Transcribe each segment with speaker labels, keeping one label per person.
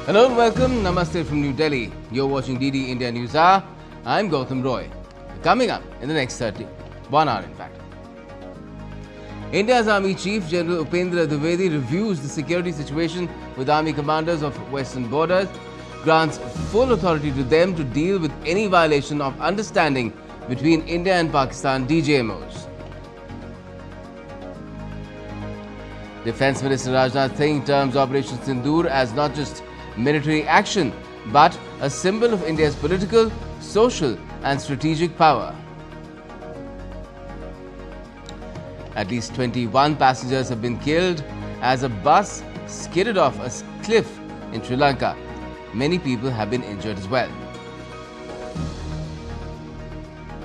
Speaker 1: Hello and welcome. Namaste from New Delhi. You're watching DD India NewsHour. I'm Gautam Roy. Coming up in the next 1 hour in fact. India's Army Chief General Upendra Dwivedi reviews the security situation with Army commanders of western borders, grants full authority to them to deal with any violation of understanding between India and Pakistan DGMOs. Defence Minister Rajnath Singh terms Operation Sindoor as not just military action, but a symbol of India's political, social and strategic power. At least 21 passengers have been killed as a bus skidded off a cliff in Sri Lanka. Many people have been injured as well.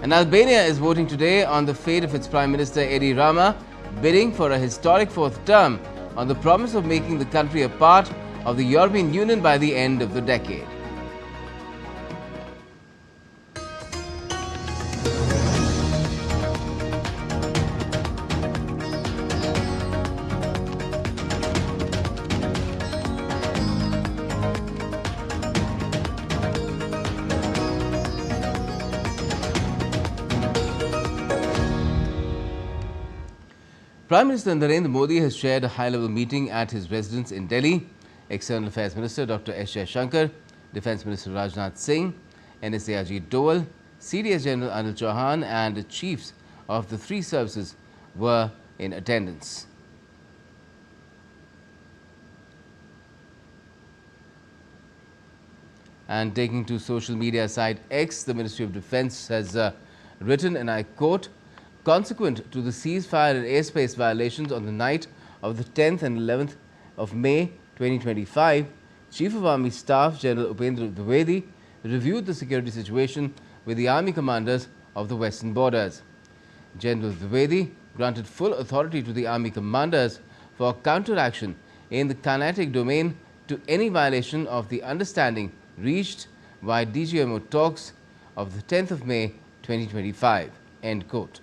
Speaker 1: And Albania is voting today on the fate of its Prime Minister Edi Rama, bidding for a historic fourth term on the promise of making the country a part of the European Union by the end of the decade. Prime Minister Narendra Modi has chaired a high-level meeting at his residence in Delhi. External Affairs Minister Dr. S. Jaishankar, Defence Minister Rajnath Singh, NSA Ajit Doval, CDS General Anil Chauhan and the chiefs of the three services were in attendance. And taking to social media site X, the Ministry of Defence has written, and I quote, "Consequent to the ceasefire and airspace violations on the night of the 10th and 11th of May 2025, Chief of Army Staff General Upendra Dwivedi reviewed the security situation with the Army commanders of the western borders. General Dwivedi granted full authority to the Army commanders for counteraction in the kinetic domain to any violation of the understanding reached by DGMO talks of the 10th of May 2025. End quote.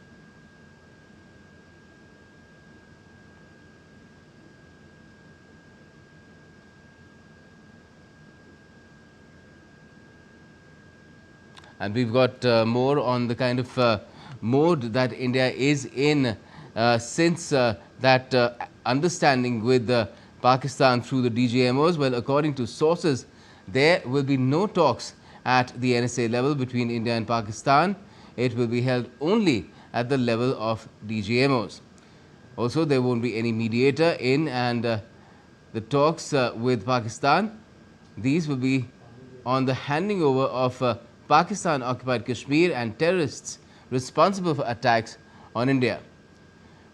Speaker 1: And we've got more on the kind of mode that India is in since that understanding with Pakistan through the DGMOs. Well, according to sources, there will be no talks at the NSA level between India and Pakistan. It will be held only at the level of DGMOs. Also, there won't be any mediator in and the talks with Pakistan. These will be on the handing over of Pakistan-occupied Kashmir and terrorists responsible for attacks on India.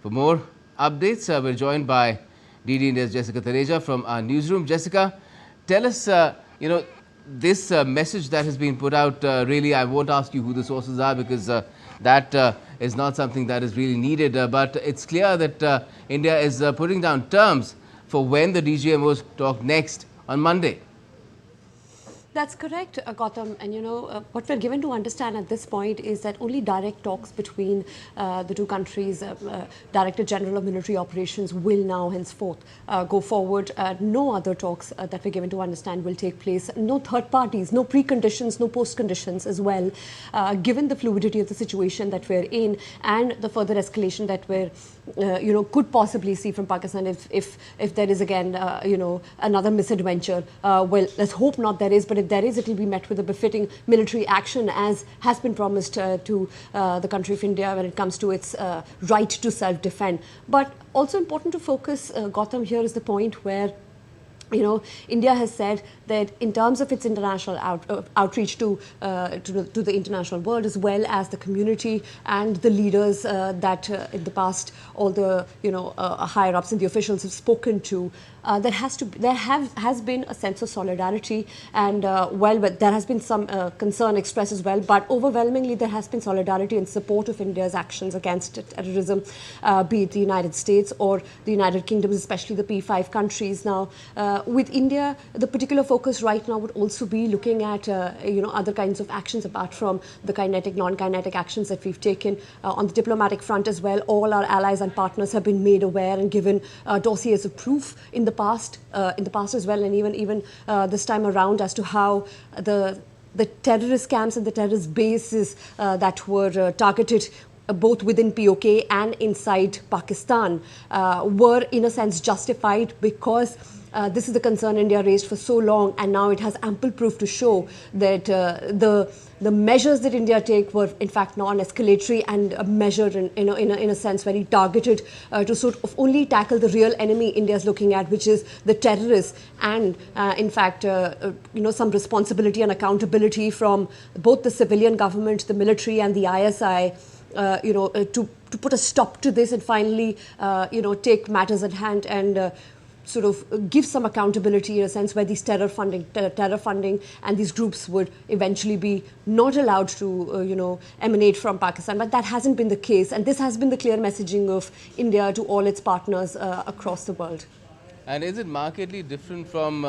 Speaker 1: For more updates, we're joined by DD India's Jessica Taneja from our newsroom. Jessica, tell us, this message that has been put out, really, I won't ask you who the sources are because that is not something that is really needed. But it's clear that India is putting down terms for when the DGMOs talk next on Monday.
Speaker 2: That's correct, Gautam. And what we're given to understand at this point is that only direct talks between the two countries, Director General of Military Operations will now henceforth go forward. No other talks that we're given to understand will take place. No third parties, no preconditions, no post-conditions as well. Given the fluidity of the situation that we're in and the further escalation that we're could possibly see from Pakistan if there is again, another misadventure. Well, let's hope not there is, but if there is, it will be met with a befitting military action as has been promised to the country of India when it comes to its right to self-defend. But also important to focus, Gautam, here is the point where India has said that in terms of its international outreach to the international world as well as the community and the leaders that in the past all the higher ups and the officials have spoken to, there has been a sense of solidarity and but there has been some concern expressed as well, but overwhelmingly there has been solidarity and support of India's actions against terrorism, be it the United States or the United Kingdom, especially the P5 countries. Now, with India, the particular focus right now would also be looking at other kinds of actions apart from the kinetic, non-kinetic actions that we've taken on the diplomatic front as well. All our allies and partners have been made aware and given dossiers of proof in the in the past as well, and even this time around, as to how the terrorist camps and the terrorist bases that were targeted both within POK and inside Pakistan were in a sense justified, because this is the concern India raised for so long, and now it has ample proof to show that the measures that India take were in fact non-escalatory and measured in a sense very targeted to sort of only tackle the real enemy India is looking at, which is the terrorists, and in fact some responsibility and accountability from both the civilian government, the military, and the ISI. To put a stop to this and finally, take matters at hand and sort of give some accountability in a sense where these terror funding and these groups would eventually be not allowed to, emanate from Pakistan. But that hasn't been the case. And this has been the clear messaging of India to all its partners across the world.
Speaker 1: And is it markedly different from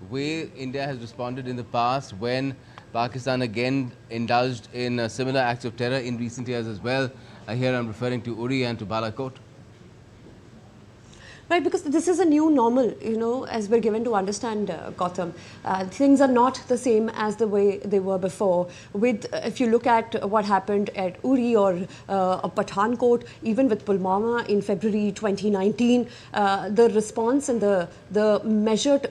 Speaker 1: way India has responded in the past when Pakistan again indulged in similar acts of terror in recent years as well? Here I'm referring to Uri and to Balakot.
Speaker 2: Right, because this is a new normal, as we're given to understand, Gautam. Things are not the same as the way they were before. If you look at what happened at Uri or Pathankot, even with Pulwama in February 2019, the response and the measured,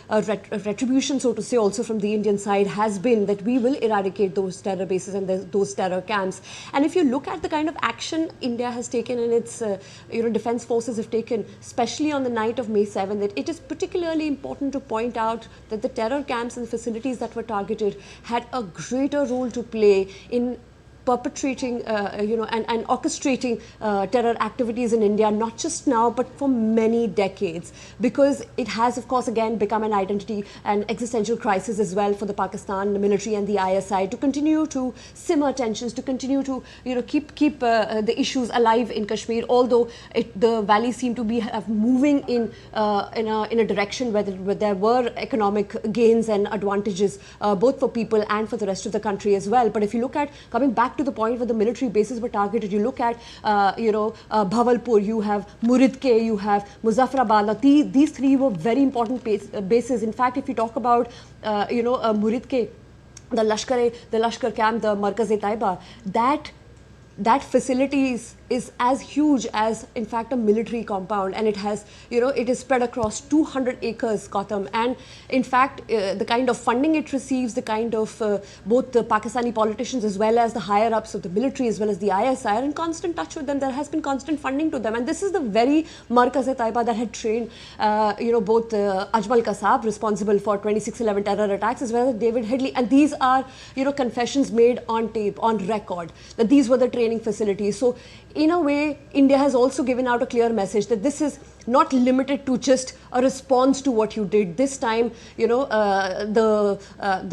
Speaker 2: retribution, so to say, also from the Indian side has been that we will eradicate those terror bases and those terror camps. And if you look at the kind of action India has taken and its, defense forces have taken, especially on the night of May 7th, that it is particularly important to point out that the terror camps and facilities that were targeted had a greater role to play in perpetrating, and orchestrating terror activities in India, not just now, but for many decades, because it has, of course, again become an identity and existential crisis as well for the Pakistan, the military, and the ISI to continue to simmer tensions, to continue to, keep the issues alive in Kashmir. Although the valleys seem to be moving in a direction where there were economic gains and advantages both for people and for the rest of the country as well. But if you look at coming back to the point where the military bases were targeted, you look at, Bhavalpur, you have Muridke, you have Muzaffarabad. Now, these three were very important bases. In fact, if you talk about, Muridke, the Lashkar camp, the Markaz-e-Taiba, that facility is as huge as, in fact, a military compound, and it has, it is spread across 200 acres, Gautam. And in fact, the kind of funding it receives, the kind of both the Pakistani politicians as well as the higher ups of the military as well as the ISI are in constant touch with them. There has been constant funding to them, and this is the very Markaz-e-Taiba that had trained, both Ajmal Kasab, responsible for 26/11 terror attacks, as well as David Headley. And these are, confessions made on tape, on record, that these were the training facilities. So, in a way, India has also given out a clear message that this is not limited to just a response to what you did. This time, the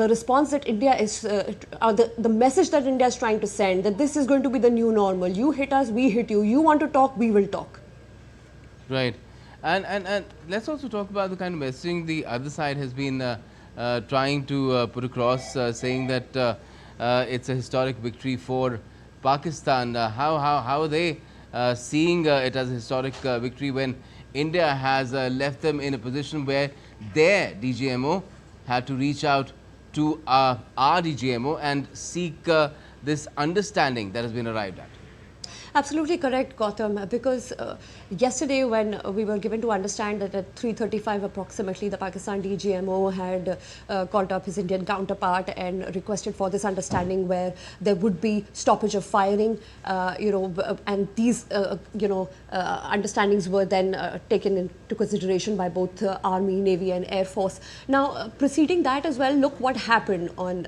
Speaker 2: response that India is, the message that India is trying to send, that this is going to be the new normal. You hit us, we hit you. You want to talk, we will talk.
Speaker 1: Right. And let's also talk about the kind of messaging the other side has been trying to put across, saying that it's a historic victory for Pakistan. How are they seeing it as a historic victory when India has left them in a position where their DGMO had to reach out to our DGMO and seek this understanding that has been arrived at?
Speaker 2: Absolutely correct, Gautam, because yesterday when we were given to understand that at 3:35 approximately, the Pakistan DGMO had called up his Indian counterpart and requested for this understanding where there would be stoppage of firing, and these, understandings were then taken into consideration by both Army, Navy and Air Force. Now, preceding that as well, look what happened on,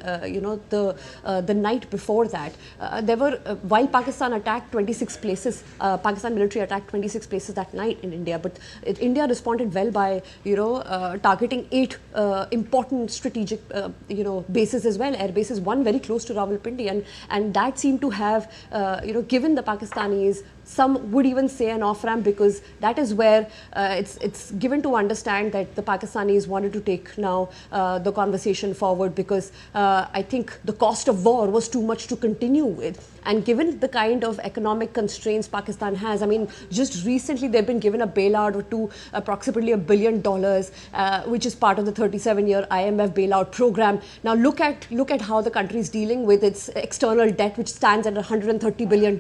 Speaker 2: the night before that. There were, while Pakistan attacked 26 places, Pakistan military attacked 26 places that night in India, but India responded well by, targeting 8 important strategic, bases as well, air bases, one very close to Rawalpindi, and that seemed to have, given the Pakistanis Some would even say an off-ramp, because that is where it's given to understand that the Pakistanis wanted to take now the conversation forward, because I think the cost of war was too much to continue with. And given the kind of economic constraints Pakistan has, I mean, just recently they've been given a bailout to approximately $1 billion, which is part of the 37-year IMF bailout program. Now look at how the country is dealing with its external debt, which stands at $130 billion.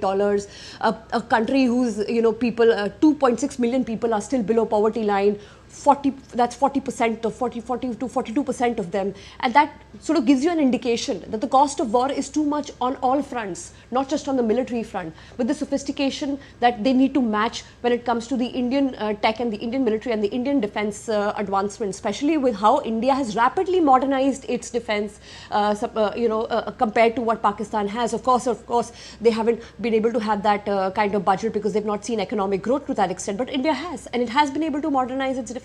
Speaker 2: A country whose people, 2.6 million people are still below poverty line. 40% of 40 to 42% of them, and that sort of gives you an indication that the cost of war is too much on all fronts, not just on the military front, but the sophistication that they need to match when it comes to the Indian tech and the Indian military and the Indian defense advancement, especially with how India has rapidly modernized its defense compared to what Pakistan has. Of course they haven't been able to have that kind of budget because they've not seen economic growth to that extent, but India has, and it has been able to modernize its defense.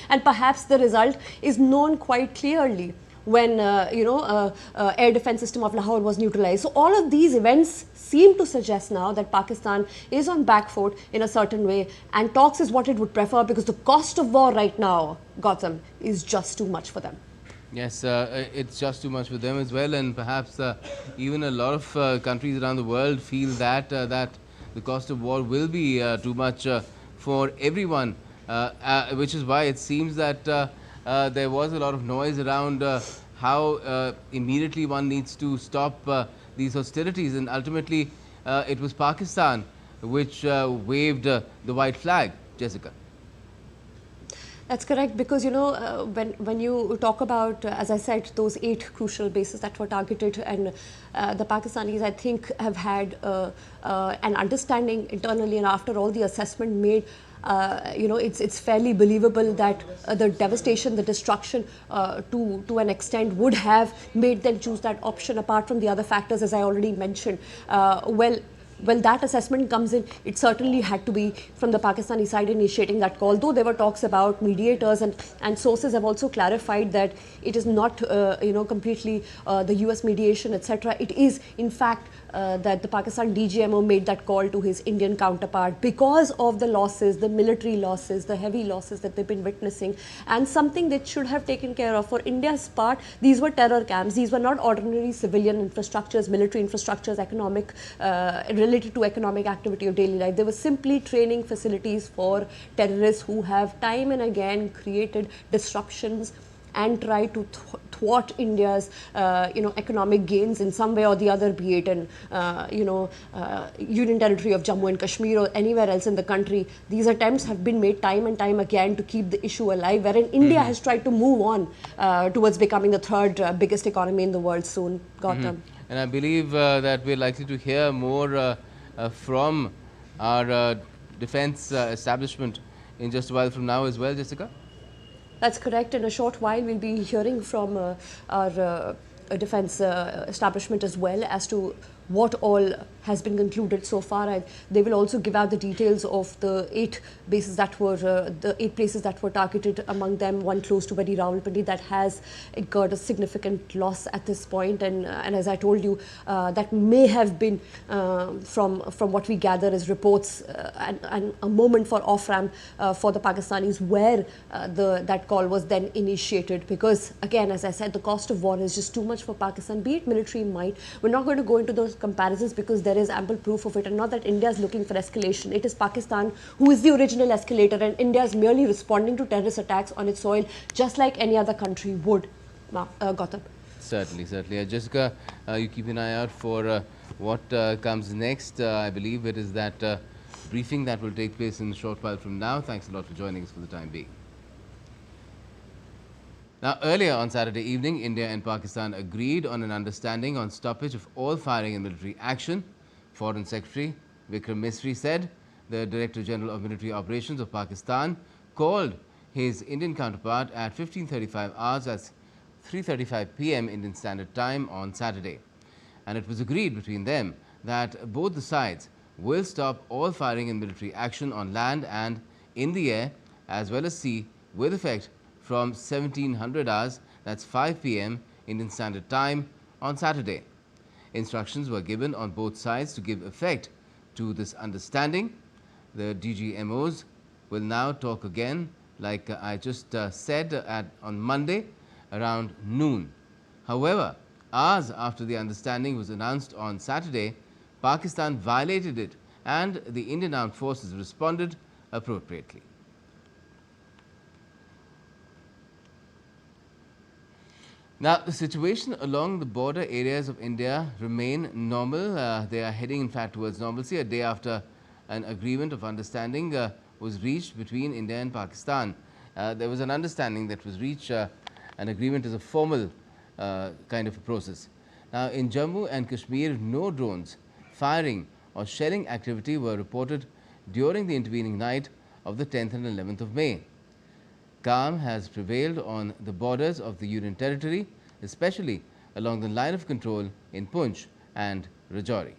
Speaker 2: And perhaps the result is known quite clearly when air defense system of Lahore was neutralized. So all of these events seem to suggest now that Pakistan is on back foot in a certain way, and talks is what it would prefer, because the cost of war right now, Gautam, is just too much for them.
Speaker 1: Yes, it's just too much for them as well, and perhaps even a lot of countries around the world feel that that the cost of war will be too much for everyone. Which is why it seems that there was a lot of noise around how immediately one needs to stop these hostilities, and ultimately it was Pakistan which waved the white flag. Jessica.
Speaker 2: That's correct, because when you talk about, as I said, those 8 crucial bases that were targeted, and the Pakistanis, I think, have had an understanding internally, and after all the assessment made, it's fairly believable that the devastation, the destruction to an extent would have made them choose that option, apart from the other factors, as I already mentioned. When that assessment comes in, it certainly had to be from the Pakistani side initiating that call, though there were talks about mediators, and sources have also clarified that it is not completely the US mediation, etc. It is in fact that the Pakistan DGMO made that call to his Indian counterpart because of the losses, the military losses, the heavy losses that they've been witnessing, and something that should have taken care of. For India's part, these were terror camps. These were not ordinary civilian infrastructures, military infrastructures, related to economic activity of daily life. They were simply training facilities for terrorists who have time and again created disruptions and try to thwart India's economic gains in some way or the other, be it in Union territory of Jammu and Kashmir or anywhere else in the country. These attempts have been made time and time again to keep the issue alive, wherein India has tried to move on towards becoming the 3rd biggest economy in the world soon. Gautam.
Speaker 1: And I believe that we're likely to hear more from our defense establishment in just a while from now as well, Jessica.
Speaker 2: That's correct. In a short while, we'll be hearing from our defense establishment as well as to what all has been concluded so far. They will also give out the details of the 8 bases that were, the 8 places that were targeted, among them one close to very Rawalpindi that has incurred a significant loss at this point. And as I told you, that may have been, from what we gather as reports, and a moment for off-ramp for the Pakistanis, where that call was then initiated. Because again, as I said, the cost of war is just too much for Pakistan, be it military might. We're not going to go into those comparisons because there is ample proof of it, and not that India is looking for escalation. It is Pakistan who is the original escalator, and India is merely responding to terrorist attacks on its soil just like any other country would. Gautam.
Speaker 1: Certainly. Jessica, you keep an eye out for what comes next. I believe it is that briefing that will take place in a short while from now. Thanks a lot for joining us for the time being. Now, earlier on Saturday evening, India and Pakistan agreed on an understanding on stoppage of all firing and military action. Foreign Secretary Vikram Misri said the Director General of Military Operations of Pakistan called his Indian counterpart at 15:35 hours, that's 3:35 p.m. Indian Standard Time on Saturday. And it was agreed between them that both the sides will stop all firing and military action on land and in the air as well as sea with effect from 1700 hours, that's 5 p.m. Indian Standard Time on Saturday. Instructions were given on both sides to give effect to this understanding. The DGMOs will now talk again, like I just said, on Monday around noon. However, hours after the understanding was announced on Saturday, Pakistan violated it and the Indian Armed Forces responded appropriately. Now, the situation along the border areas of India remain normal. They are heading, in fact, towards normalcy a day after an agreement of understanding was reached between India and Pakistan. There was an understanding that was reached. An agreement is a formal kind of a process. Now, in Jammu and Kashmir, no drones, firing or shelling activity were reported during the intervening night of the 10th and 11th of May. Calm has prevailed on the borders of the Union territory, especially along the line of control in Poonch and Rajouri.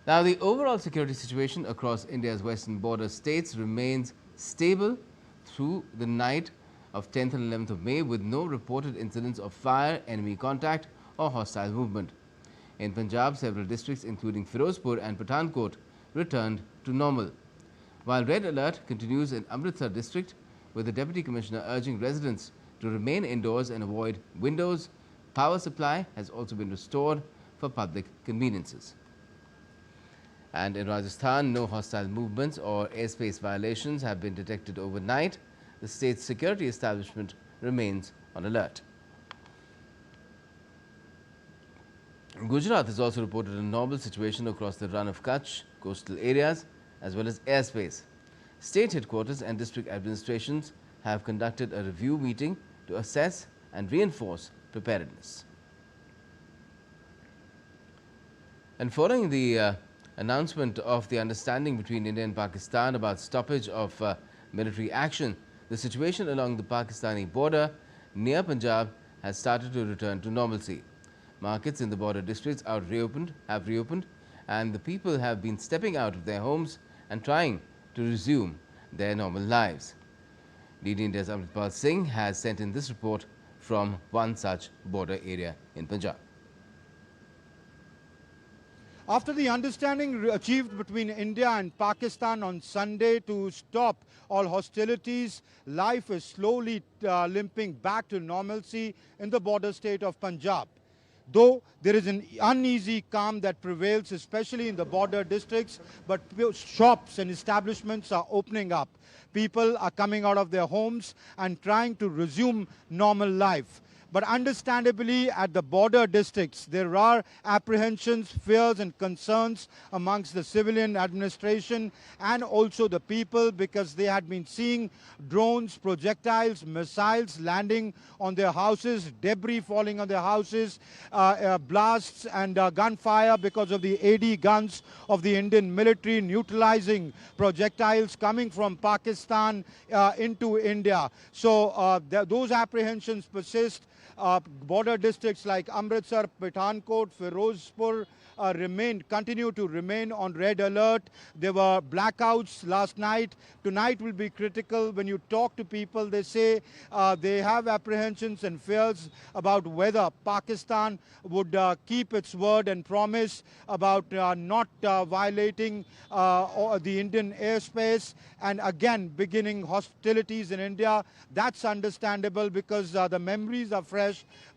Speaker 1: Now, the overall security situation across India's western border states remains stable through the night of 10th and 11th of May, with no reported incidents of fire, enemy contact or hostile movement. In Punjab, several districts including Firozpur and Pathankot returned to normal, while red alert continues in Amritsar district, with the Deputy Commissioner urging residents to remain indoors and avoid windows. Power supply has also been restored for public conveniences. And in Rajasthan, no hostile movements or airspace violations have been detected overnight. The state's security establishment remains on alert. Gujarat has also reported a normal situation across the run of Kutch, coastal areas, as well as airspace. State headquarters and district administrations have conducted a review meeting to assess and reinforce preparedness. And following the announcement of the understanding between India and Pakistan about stoppage of military action, the situation along the Pakistani border near Punjab has started to return to normalcy. Markets in the border districts have reopened, and the people have been stepping out of their homes and trying to resume their normal lives. DD India's Amritpal Singh has sent in this report from one such border area in Punjab.
Speaker 3: After the understanding achieved between India and Pakistan on Sunday to stop all hostilities, life is slowly limping back to normalcy in the border state of Punjab. Though there is an uneasy calm that prevails, especially in the border districts, but shops and establishments are opening up. People are coming out of their homes and trying to resume normal life. But understandably, at the border districts, there are apprehensions, fears and concerns amongst the civilian administration and also the people, because they had been seeing drones, projectiles, missiles landing on their houses, debris falling on their houses, blasts and gunfire because of the AD guns of the Indian military neutralizing projectiles coming from Pakistan into India. So those apprehensions persist. Border districts like Amritsar, Pathankot, Firozpur continue to remain on red alert. There were blackouts last night. Tonight will be critical. When you talk to people, they say they have apprehensions and fears about whether Pakistan would keep its word and promise about not violating the Indian airspace and again beginning hostilities in India. That's understandable because the memories are fresh.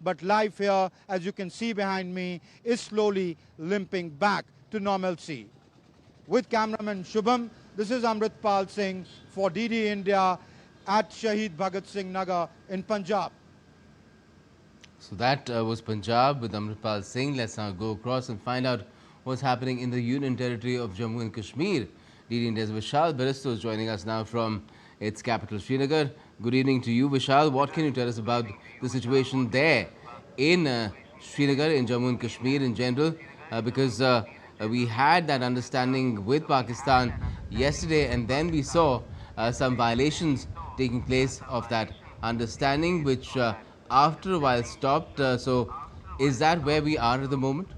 Speaker 3: But life here, as you can see behind me, is slowly limping back to normalcy. With cameraman Shubham, this is Amritpal Singh for DD India at Shahid Bhagat Singh Nagar in Punjab.
Speaker 1: So that was Punjab with Amritpal Singh. Let's now go across and find out what's happening in the Union territory of Jammu and Kashmir. DD India's Vishal Baristo is joining us now from its capital, Srinagar. Good evening to you, Vishal. What can you tell us about the situation there in Srinagar, in Jammu and Kashmir in general? Because we had that understanding with Pakistan yesterday, and then we saw some violations taking place of that understanding, which after a while stopped. So is that where we are at the moment?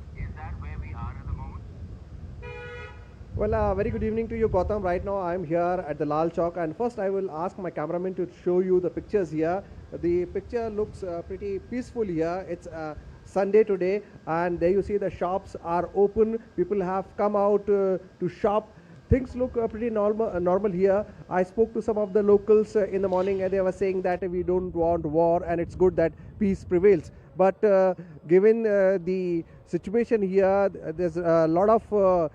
Speaker 4: Well, very good evening to you, Gautam. Right now, I'm here at the Lal Chowk, and first I will ask my cameraman to show you the pictures here. The picture looks pretty peaceful here. It's Sunday today, and there you see the shops are open. People have come out to shop. Things look pretty normal here. I spoke to some of the locals in the morning, and they were saying that we don't want war, and it's good that peace prevails. But given the situation here, there's a lot of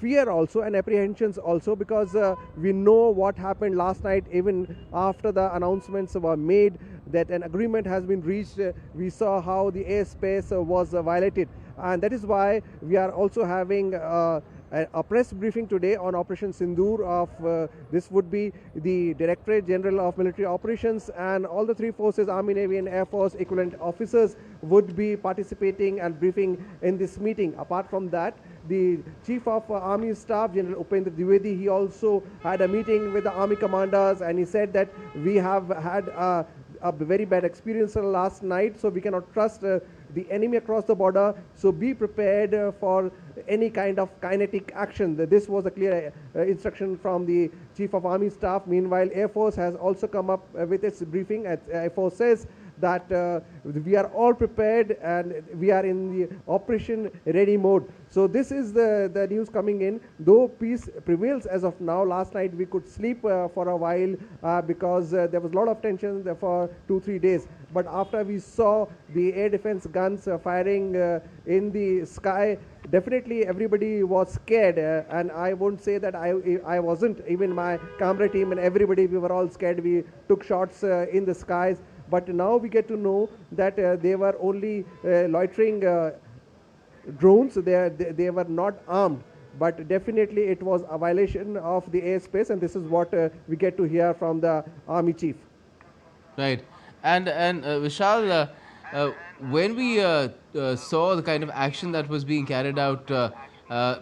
Speaker 4: fear also and apprehensions also, because we know what happened last night. Even after the announcements were made that an agreement has been reached, we saw how the airspace was violated, and that is why we are also having a press briefing today on Operation Sindhur of this would be the Directorate General of Military Operations, and all the three forces, Army, Navy and Air Force equivalent officers would be participating and briefing in this meeting. Apart from that, the Chief of Army Staff, General Upendra Dwivedi, he also had a meeting with the Army commanders, and he said that we have had a very bad experience last night, so we cannot trust the enemy across the border, so be prepared for any kind of kinetic action. This was a clear instruction from the Chief of Army Staff. Meanwhile, Air Force has also come up with its briefing. Air Force says that we are all prepared and we are in the operation ready mode. So this is the news coming in. Though peace prevails as of now, last night we could sleep for a while because there was a lot of tension for 2-3 days. But after we saw the air defense guns firing in the sky, definitely everybody was scared, and I won't say that I wasn't. Even my camera team and everybody, we were all scared. We took shots in the skies. But now we get to know that they were only loitering drones. They were not armed. But definitely it was a violation of the airspace, and this is what we get to hear from the Army Chief.
Speaker 1: Right. And Vishal, when we saw the kind of action that was being carried out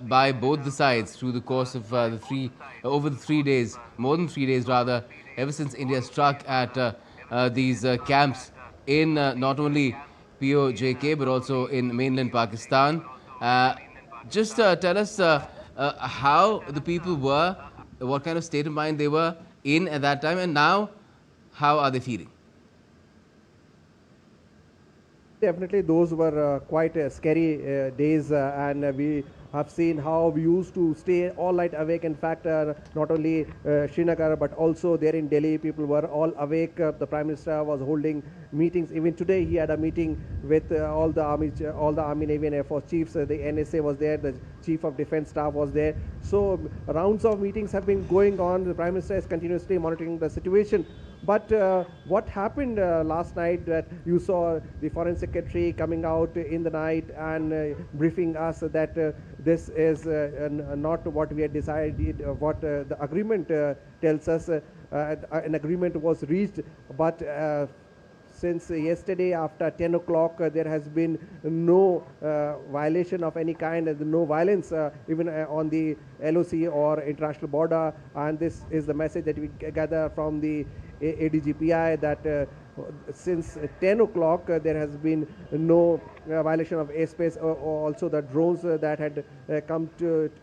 Speaker 1: by both the sides through the course of over the 3 days, more than 3 days rather, ever since India struck at these camps in not only POJK but also in mainland Pakistan. Just tell us how the people were, what kind of state of mind they were in at that time, and now how are they feeling?
Speaker 4: Definitely, those were quite scary days, and we have seen how we used to stay all night awake. In fact, not only Srinagar but also there in Delhi, people were all awake. The Prime Minister was holding meetings. Even today, he had a meeting with all the Army, Navy and Air Force chiefs. The NSA was there. The Chief of Defence Staff was there. So rounds of meetings have been going on. The Prime Minister is continuously monitoring the situation. But what happened last night, that you saw the Foreign Secretary coming out in the night and briefing us that this is not what we had decided, what the agreement tells us. An agreement was reached, but since yesterday after 10 o'clock, there has been no violation of any kind, no violence even on the LOC or international border. And this is the message that we gather from the ADGPI, that since 10 o'clock there has been no violation of airspace. Also the drones that had come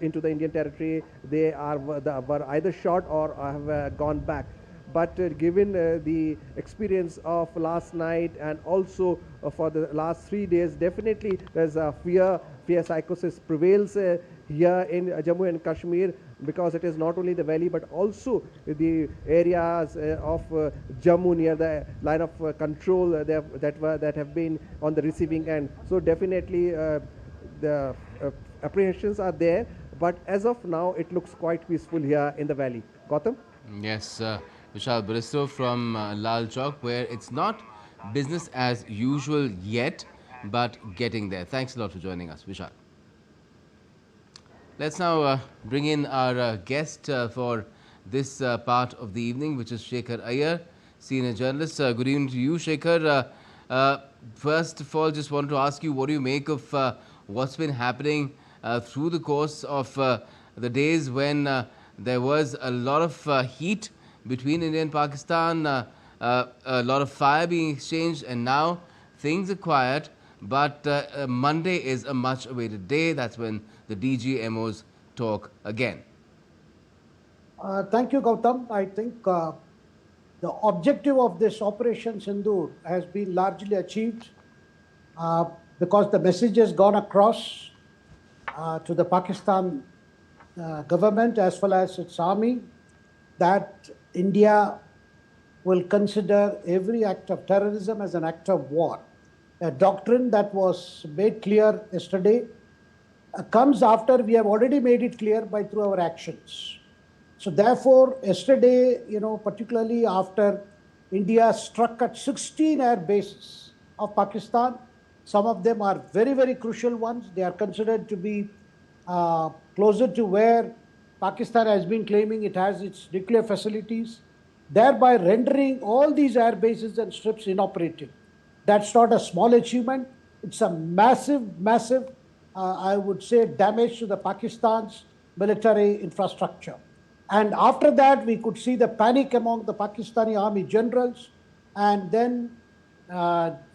Speaker 4: into the Indian territory, they were either shot or have gone back. But given the experience of last night and also for the last 3 days, definitely there's a fear psychosis prevails here in Jammu and Kashmir, because it is not only the valley but also the areas of Jammu near the line of control that have been on the receiving end. So definitely the apprehensions are there, but as of now it looks quite peaceful here in the valley. Gautam?
Speaker 1: Yes, Vishal Baristo from Lal Chowk, where it's not business as usual yet, but getting there. Thanks a lot for joining us, Vishal. Let's now bring in our guest for this part of the evening, which is Shekhar Iyer, senior journalist. Good evening to you, Shekhar. First of all, just wanted to ask you, what do you make of what's been happening through the course of the days when there was a lot of heat between India and Pakistan, a lot of fire being exchanged, and now things are quiet, but Monday is a much awaited day. That's when the DGMOs talk again.
Speaker 5: Thank you, Gautam. I think the objective of this Operation Sindhur has been largely achieved. because the message has gone across to the Pakistan government as well as its army that India will consider every act of terrorism as an act of war. A doctrine that was made clear yesterday comes after we have already made it clear through our actions. So therefore, yesterday, particularly after India struck at 16 air bases of Pakistan, some of them are very, very crucial ones. They are considered to be closer to where Pakistan has been claiming it has its nuclear facilities, thereby rendering all these air bases and strips inoperative. That's not a small achievement. It's a massive, massive, I would say, damage to the Pakistan's military infrastructure. And after that, we could see the panic among the Pakistani army generals. And then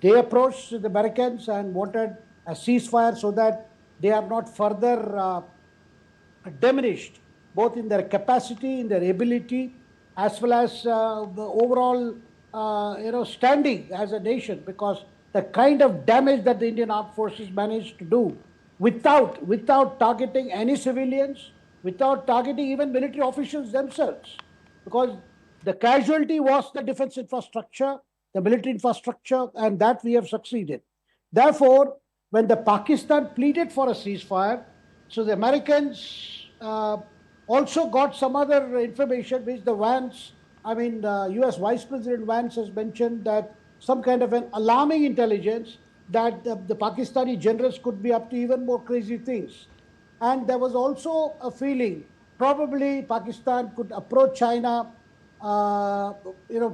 Speaker 5: they approached the Americans and wanted a ceasefire so that they are not further diminished, both in their capacity, in their ability, as well as the overall standing as a nation, because the kind of damage that the Indian armed forces managed to do without targeting any civilians, without targeting even military officials themselves, because the casualty was the defense infrastructure, the military infrastructure, and that we have succeeded. Therefore, when the Pakistan pleaded for a ceasefire, so the Americans also got some other information which the Vance, US Vice President Vance has mentioned that some kind of an alarming intelligence that the Pakistani generals could be up to even more crazy things. And there was also a feeling probably Pakistan could approach China,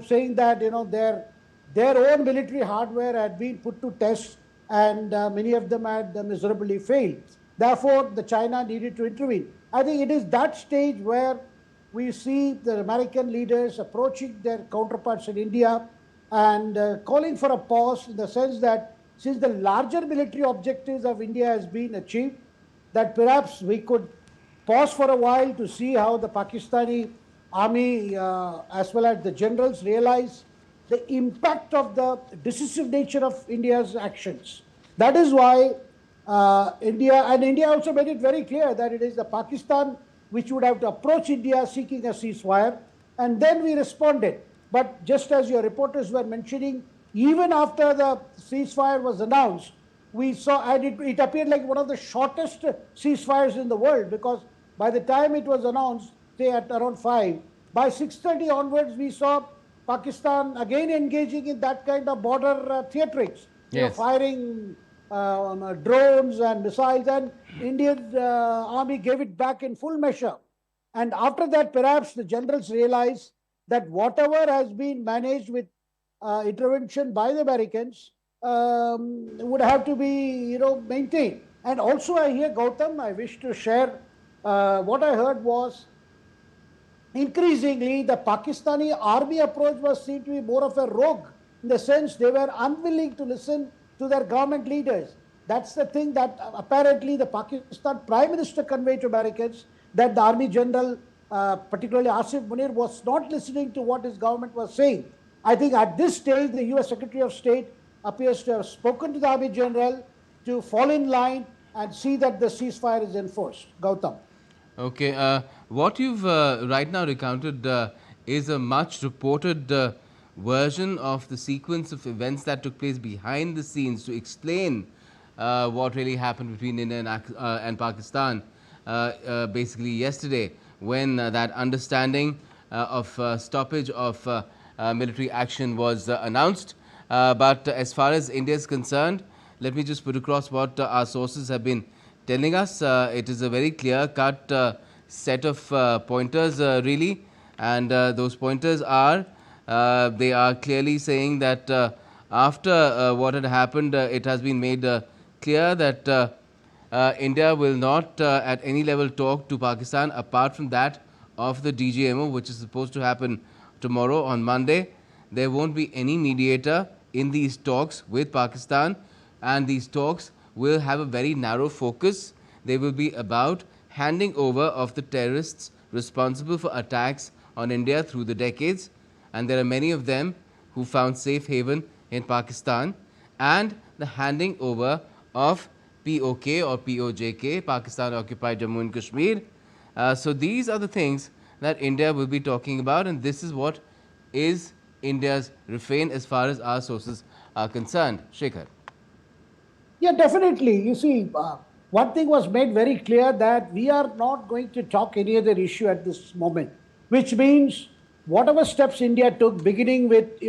Speaker 5: saying that their own military hardware had been put to test and many of them had miserably failed. Therefore, the China needed to intervene. I think it is that stage where we see the American leaders approaching their counterparts in India and calling for a pause, in the sense that since the larger military objectives of India has been achieved, that perhaps we could pause for a while to see how the Pakistani army as well as the generals realize the impact of the decisive nature of India's actions. That is why India also made it very clear that it is the Pakistan which would have to approach India seeking a ceasefire, and then we responded. But just as your reporters were mentioning, even after the ceasefire was announced, we saw, and it appeared like one of the shortest ceasefires in the world, because by the time it was announced, say at around 5, by 6:30 onwards, we saw Pakistan again engaging in that kind of border theatrics, firing drones and missiles, and Indian army gave it back in full measure. And after that, perhaps the generals realized that whatever has been managed with intervention by the Americans would have to be, maintained. And also I hear, Gautam, I wish to share what I heard was increasingly the Pakistani army approach was seen to be more of a rogue, in the sense they were unwilling to listen to their government leaders. That's the thing that apparently the Pakistan Prime Minister conveyed to Americans, that the Army General, particularly Asif Munir, was not listening to what his government was saying. I think at this stage, the US Secretary of State appears to have spoken to the Army General to fall in line and see that the ceasefire is enforced. Gautam.
Speaker 1: Okay, what you've right now recounted is a much reported version of the sequence of events that took place behind the scenes to explain what really happened between India and Pakistan basically yesterday, when that understanding of stoppage of military action was announced. But as far as India is concerned, let me just put across what our sources have been telling us. It is a very clear-cut set of pointers really, and those pointers are they are clearly saying that after what had happened, it has been made clear that India will not at any level talk to Pakistan apart from that of the DGMO, which is supposed to happen tomorrow on Monday. There won't be any mediator in these talks with Pakistan, and these talks will have a very narrow focus. They will be about handing over of the terrorists responsible for attacks on India through the decades, and there are many of them who found safe haven in Pakistan, and the handing over of POK or POJK, Pakistan occupied Jammu and Kashmir. So these are the things that India will be talking about, and this is what is India's refrain as far as our sources are concerned. Shekhar.
Speaker 5: Yeah, definitely. You see, one thing was made very clear that we are not going to talk any other issue at this moment, which means whatever steps India took, beginning with,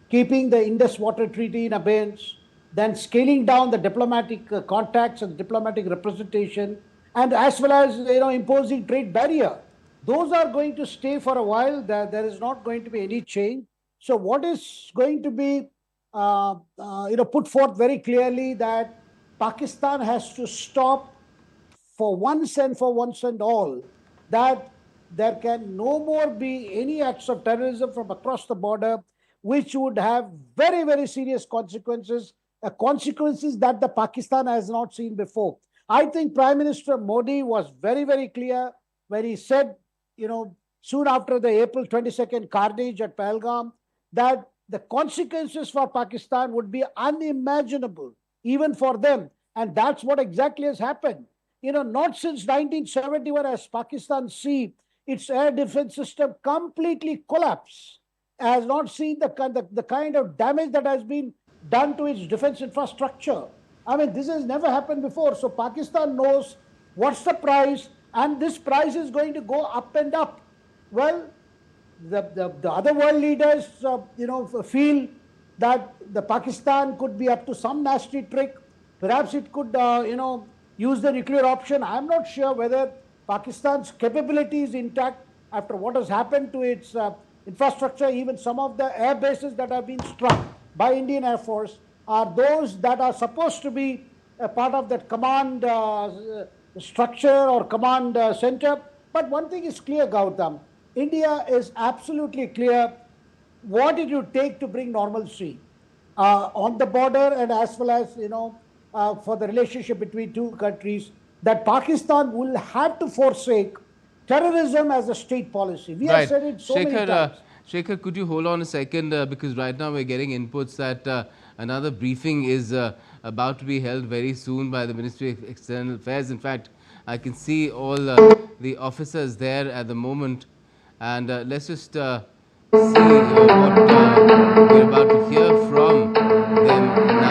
Speaker 5: keeping the Indus Water Treaty in abeyance, then scaling down the diplomatic contacts and diplomatic representation, and as well as, imposing trade barrier. Those are going to stay for a while. There is not going to be any change. So what is going to be put forth very clearly that Pakistan has to stop for once and all that there can no more be any acts of terrorism from across the border, which would have very, very serious consequences, consequences that the Pakistan has not seen before. I think Prime Minister Modi was very, very clear when he said, soon after the April 22nd carnage at Pahalgam, that the consequences for Pakistan would be unimaginable, even for them. And that's what exactly has happened. Not since 1971 has Pakistan seen its air defense system completely collapse, has not seen the kind of damage that has been done to its defense infrastructure. I mean, this has never happened before. So Pakistan knows what's the price, and this price is going to go up and up. Well, the other world leaders, feel that the Pakistan could be up to some nasty trick. Perhaps it could, use the nuclear option. I'm not sure whether Pakistan's capability is intact after what has happened to its infrastructure. Even some of the air bases that have been struck by Indian Air Force are those that are supposed to be a part of that command structure or command center. But one thing is clear, Gautam. India is absolutely clear what it would take to bring normalcy on the border, and as well as, for the relationship between two countries, that Pakistan will have to forsake terrorism as a state policy. We have said it so many times.
Speaker 1: Shekhar, could you hold on a second, because right now we're getting inputs that another briefing is about to be held very soon by the Ministry of External Affairs. In fact, I can see all the officers there at the moment, and let's just see what we're about to hear from them now.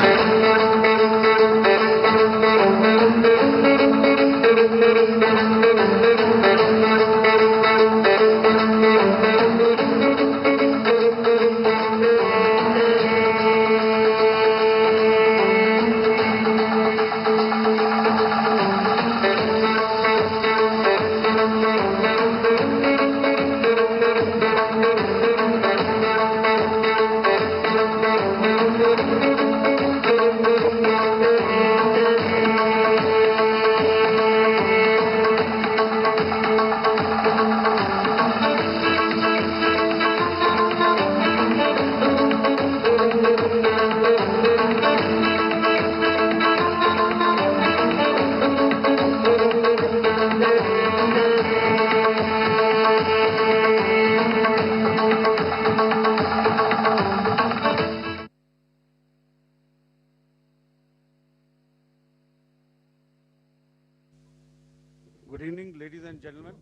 Speaker 3: Good evening, ladies and gentlemen.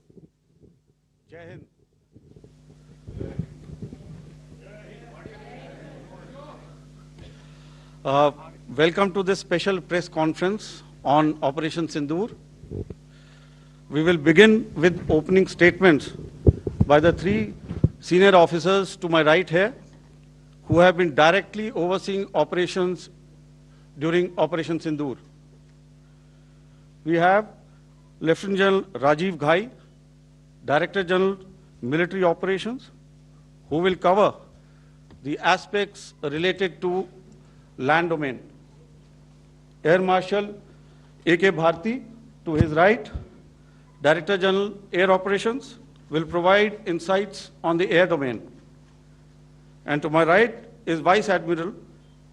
Speaker 3: Jai Hind. Welcome to this special press conference on Operation Sindoor. We will begin with opening statements by the three senior officers to my right here, who have been directly overseeing operations during Operation Sindoor. We have Lieutenant General Rajiv Ghai, Director General Military Operations, who will cover the aspects related to land domain. Air Marshal A.K. Bharti, to his right, Director General Air Operations, will provide insights on the air domain. And to my right is Vice Admiral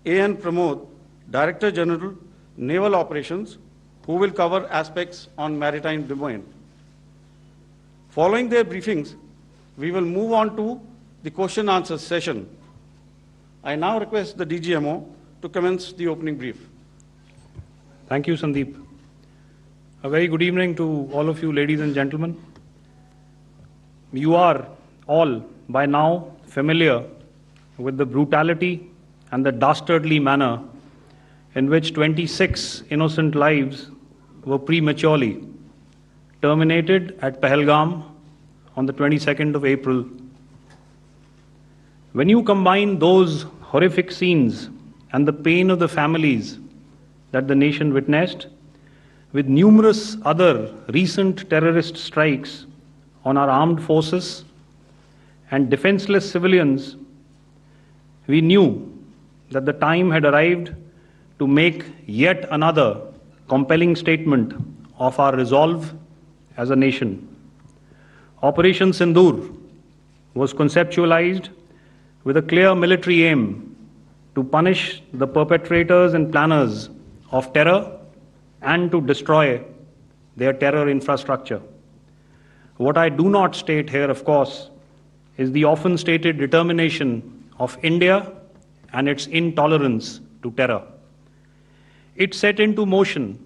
Speaker 3: A.N. Pramod, Director General Naval Operations, who will cover aspects on maritime domain. Following their briefings, we will move on to the question answer session. I now request the DGMO to commence the opening brief.
Speaker 6: Thank you, Sandeep. A very good evening to all of you, ladies and gentlemen. You are all by now familiar with the brutality and the dastardly manner in which 26 innocent lives were prematurely terminated at Pahalgam on the 22nd of April. When you combine those horrific scenes and the pain of the families that the nation witnessed with numerous other recent terrorist strikes on our armed forces and defenseless civilians, we knew that the time had arrived to make yet another compelling statement of our resolve as a nation. Operation Sindhur was conceptualized with a clear military aim to punish the perpetrators and planners of terror and to destroy their terror infrastructure. What I do not state here, of course, is the often stated determination of India and its intolerance to terror. It set into motion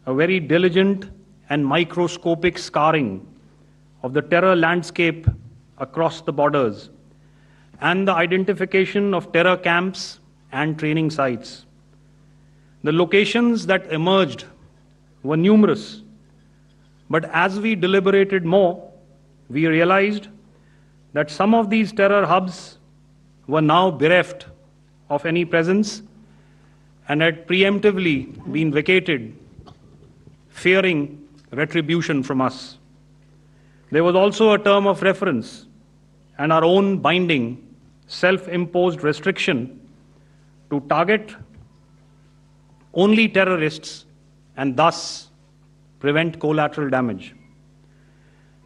Speaker 6: a very diligent and microscopic scarring of the terror landscape across the borders and the identification of terror camps and training sites. The locations that emerged were numerous, but as we deliberated more, we realized that some of these terror hubs were now bereft of any presence and had preemptively been vacated, fearing retribution from us. There was also a term of reference and our own binding, self-imposed restriction to target only terrorists and thus prevent collateral damage.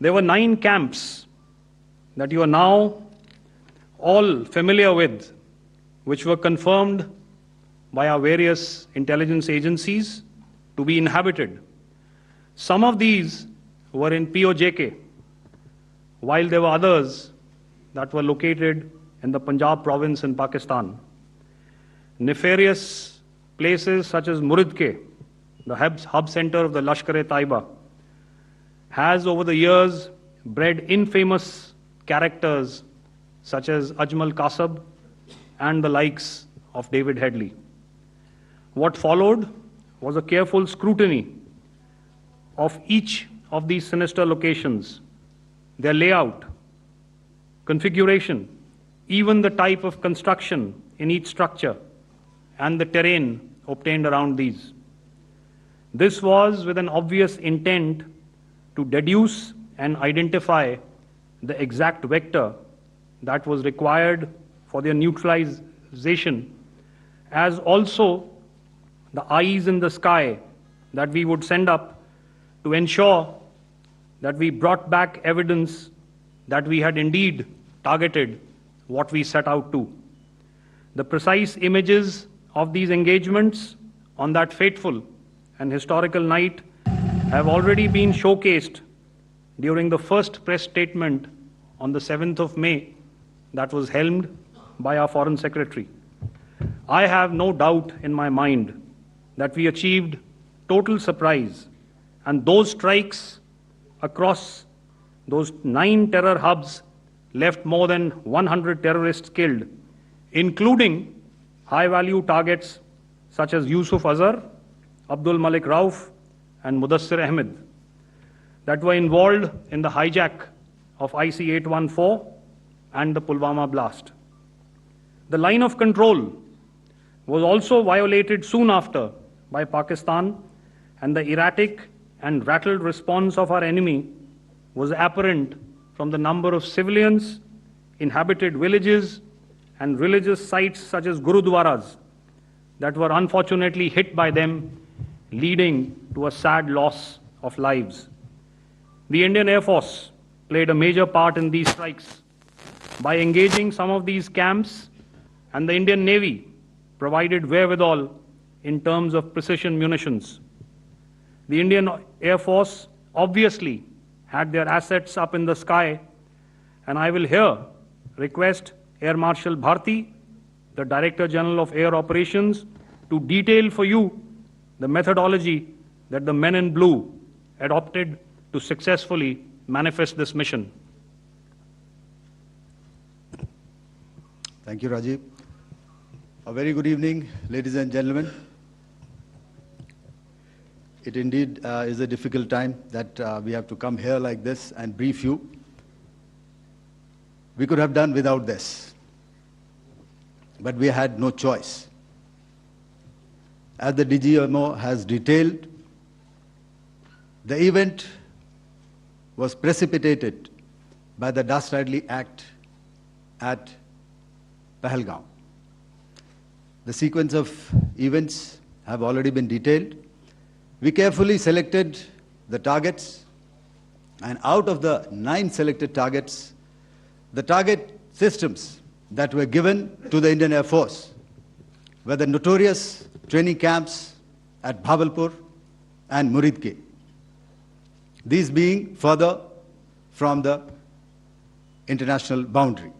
Speaker 6: There were 9 camps that you are now all familiar with, which were confirmed by our various intelligence agencies to be inhabited. Some of these were in POJK, while there were others that were located in the Punjab province in Pakistan. Nefarious places such as Muridke, the hub center of the Lashkar-e-Taiba, has over the years bred infamous characters such as Ajmal Kasab and the likes of David Headley. What followed was a careful scrutiny of each of these sinister locations, their layout, configuration, even the type of construction in each structure, and the terrain obtained around these. This was with an obvious intent to deduce and identify the exact vector that was required for their neutralization, as also the eyes in the sky that we would send up to ensure that we brought back evidence that we had indeed targeted what we set out to. The precise images of these engagements on that fateful and historical night have already been showcased during the first press statement on the 7th of May that was helmed by our Foreign Secretary. I have no doubt in my mind that we achieved total surprise, and those strikes across those 9 terror hubs left more than 100 terrorists killed, including high-value targets such as Yusuf Azhar, Abdul Malik Rauf, and Mudassir Ahmed that were involved in the hijack of IC-814 and the Pulwama blast. The line of control was also violated soon after by Pakistan, and the erratic and rattled response of our enemy was apparent from the number of civilians, inhabited villages, and religious sites such as Gurudwaras that were unfortunately hit by them, leading to a sad loss of lives. The Indian Air Force played a major part in these strikes by engaging some of these camps, and the Indian Navy provided wherewithal in terms of precision munitions. The Indian Air Force obviously had their assets up in the sky, and I will here request Air Marshal Bharati, the Director General of Air Operations, to detail for you the methodology that the men in blue adopted to successfully manifest this mission.
Speaker 7: Thank you, Rajiv. A very good evening, ladies and gentlemen. It indeed is a difficult time that we have to come here like this and brief you. We could have done without this, but we had no choice. As the DGMO has detailed, the event was precipitated by the dastardly act at Pahalgaon. The sequence of events have already been detailed. We carefully selected the targets, and out of the 9 selected targets, the target systems that were given to the Indian Air Force were the notorious training camps at Bhavalpur and Muridke, these being further from the international boundary.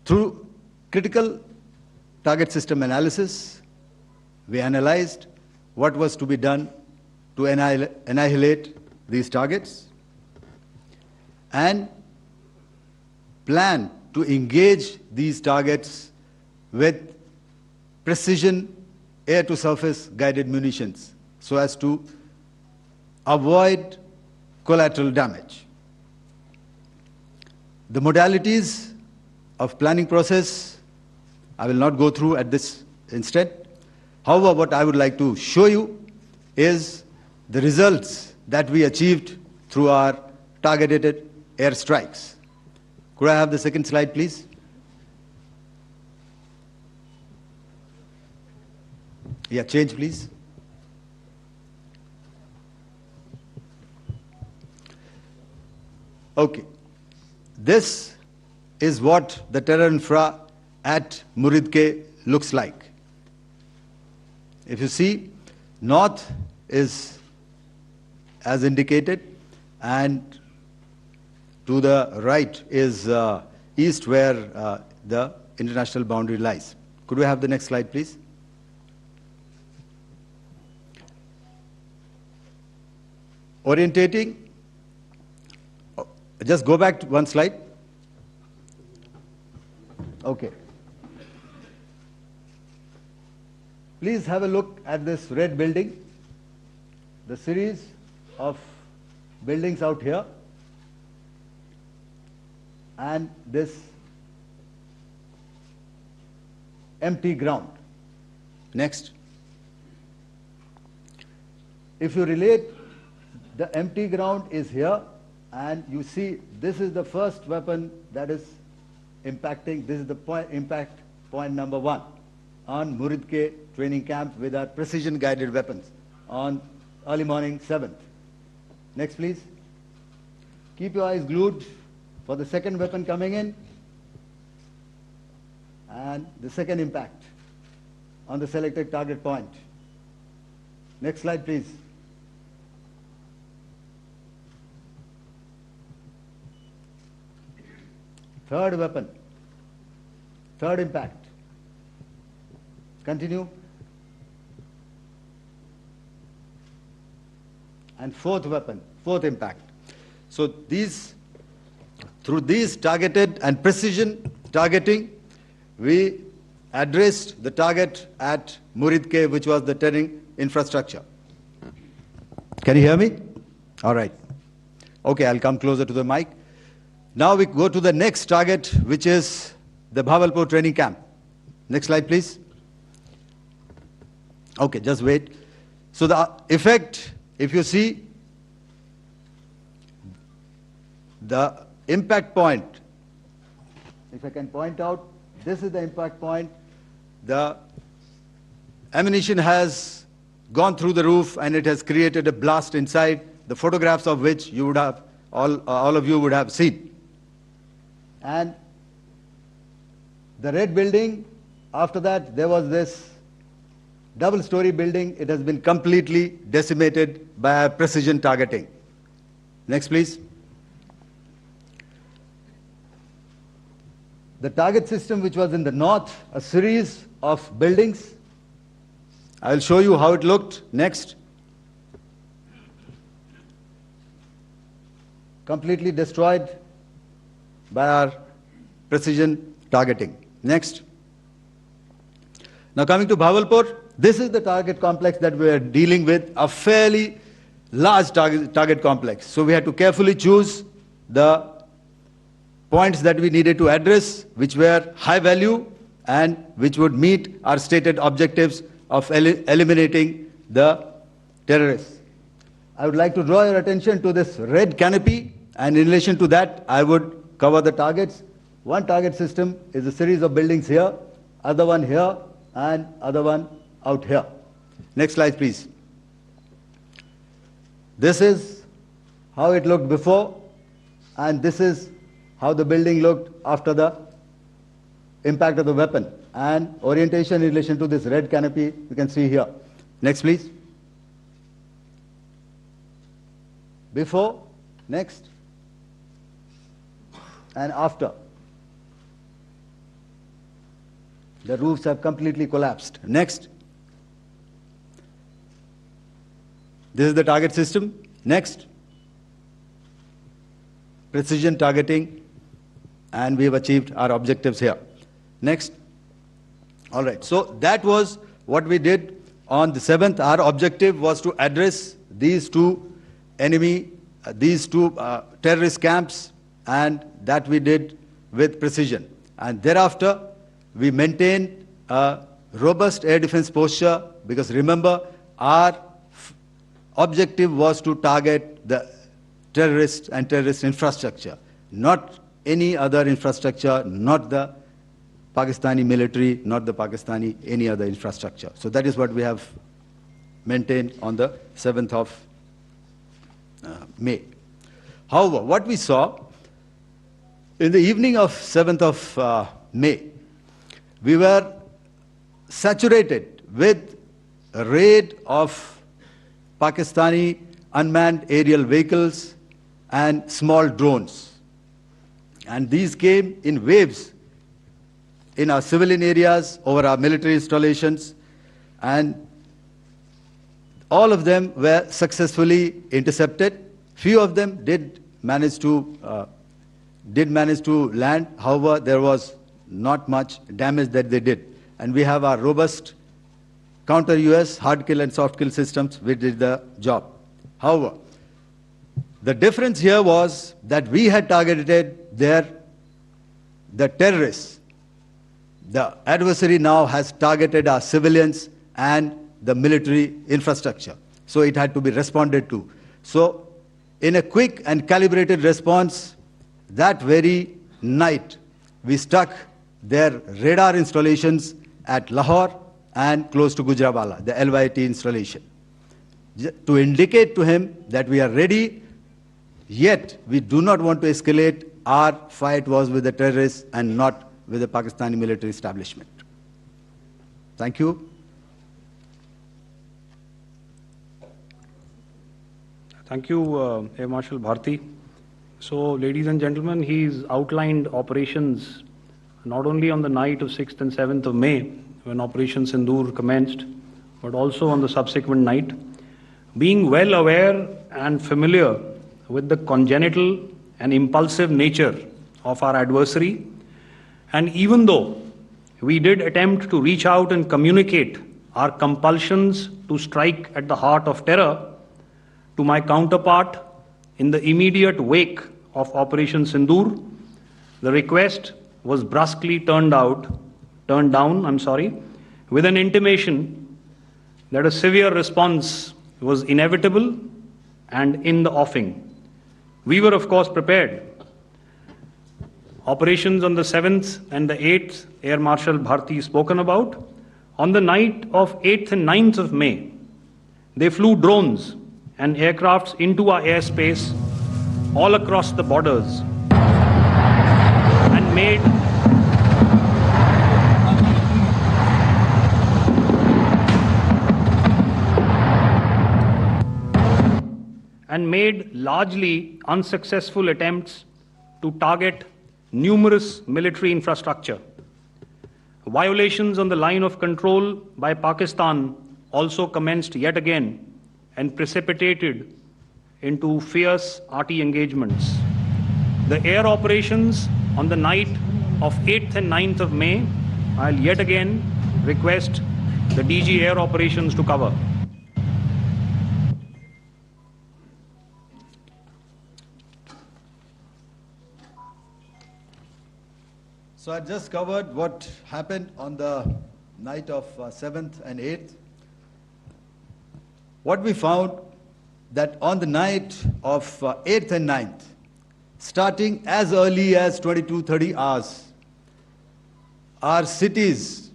Speaker 7: Through critical target system analysis, we analyzed what was to be done to annihilate these targets and plan to engage these targets with precision air-to-surface guided munitions so as to avoid collateral damage. The modalities of planning process I will not go through at this instant. However, what I would like to show you is the results that we achieved through our targeted airstrikes. Could I have the second slide, please? Yeah, change, please. Okay. This is what the terror infra at Muridke looks like. If you see, north is as indicated, and to the right is east, where the international boundary lies. Could we have the next slide, please? Orientating. Just go back to one slide. Okay. Please have a look at this red building, the series of buildings out here, and this empty ground. Next. If you relate, the empty ground is here, and you see this is the first weapon that is impacting. This is the impact point number 1 on Muridke training camp with our precision guided weapons on early morning 7th. Next, please. Keep your eyes glued for the second weapon coming in and the second impact on the selected target point. Next slide, please. Third weapon, third impact. Continue. And fourth weapon, fourth impact. So through these targeted and precision targeting, we addressed the target at Muridke, which was the terrain infrastructure. Can you hear me? All right. Okay, I'll come closer to the mic. Now we go to the next target, which is the Bhavalpur training camp. Next slide, please. Okay, just wait. So the effect, if you see, the impact point, if I can point out, this is the impact point. The ammunition has gone through the roof and it has created a blast inside, the photographs of which you would have, all of you would have seen. And the red building, after that, there was this double-story building. It has been completely decimated by precision targeting. Next, please. The target system, which was in the north, a series of buildings. I will show you how it looked. Next. Completely destroyed by our precision targeting. Next. Now coming to Bhavalpur, this is the target complex that we are dealing with, a fairly large target complex. So we had to carefully choose the points that we needed to address, which were high value and which would meet our stated objectives of eliminating the terrorists. I would like to draw your attention to this red canopy, and in relation to that, I would cover the targets. One target system is a series of buildings here, other one here, and other one out here. Next slide, please. This is how it looked before, and this is how the building looked after the impact of the weapon. And orientation in relation to this red canopy, you can see here. Next, please. Before, next, and after. The roofs have completely collapsed. Next. This is the target system. Next. Precision targeting, and we have achieved our objectives here. Next. All right, so that was what we did on the 7th. Our objective was to address these two terrorist camps, and that we did with precision. And thereafter, we maintained a robust air defense posture, because remember, our objective was to target the terrorists and terrorist infrastructure, not any other infrastructure, not the Pakistani military, not the Pakistani any other infrastructure. So that is what we have maintained on the 7th of May. However, what we saw in the evening of 7th of May, we were saturated with a raid of Pakistani unmanned aerial vehicles and small drones. And these came in waves in our civilian areas, over our military installations, and all of them were successfully intercepted. Few of them did manage to land. However, there was not much damage that they did. And we have our robust counter-US hard kill and soft kill systems which did the job. However, the difference here was that we had targeted the terrorists. The adversary now has targeted our civilians and the military infrastructure. So it had to be responded to. So in a quick and calibrated response, that very night, we struck their radar installations at Lahore and close to Gujranwala, the LYT installation, to indicate to him that we are ready, yet we do not want to escalate. Our fight was with the terrorists and not with the Pakistani military establishment. Thank you.
Speaker 6: Thank you, Air Marshal Bharati. So, ladies and gentlemen, he's outlined operations not only on the night of 6th and 7th of May, when Operation Sindhur commenced, but also on the subsequent night. Being well aware and familiar with the congenital and impulsive nature of our adversary, and even though we did attempt to reach out and communicate our compulsions to strike at the heart of terror to my counterpart in the immediate wake of Operation Sindhur, the request was brusquely turned down, with an intimation that a severe response was inevitable and in the offing. We were, of course, prepared. Operations on the 7th and the 8th, Air Marshal Bharati spoken about. On the night of 8th and 9th of May, they flew drones and aircrafts into our airspace all across the borders and made largely unsuccessful attempts to target numerous military infrastructure. violations on the line of control by Pakistan also commenced yet again and precipitated into fierce arty engagements. The air operations on the night of 8th and 9th of May, I'll yet again request the DG Air Operations to cover.
Speaker 7: So I just covered what happened on the night of 7th and 8th. What we found that on the night of 8th and 9th, starting as early as 22:30 hours, our cities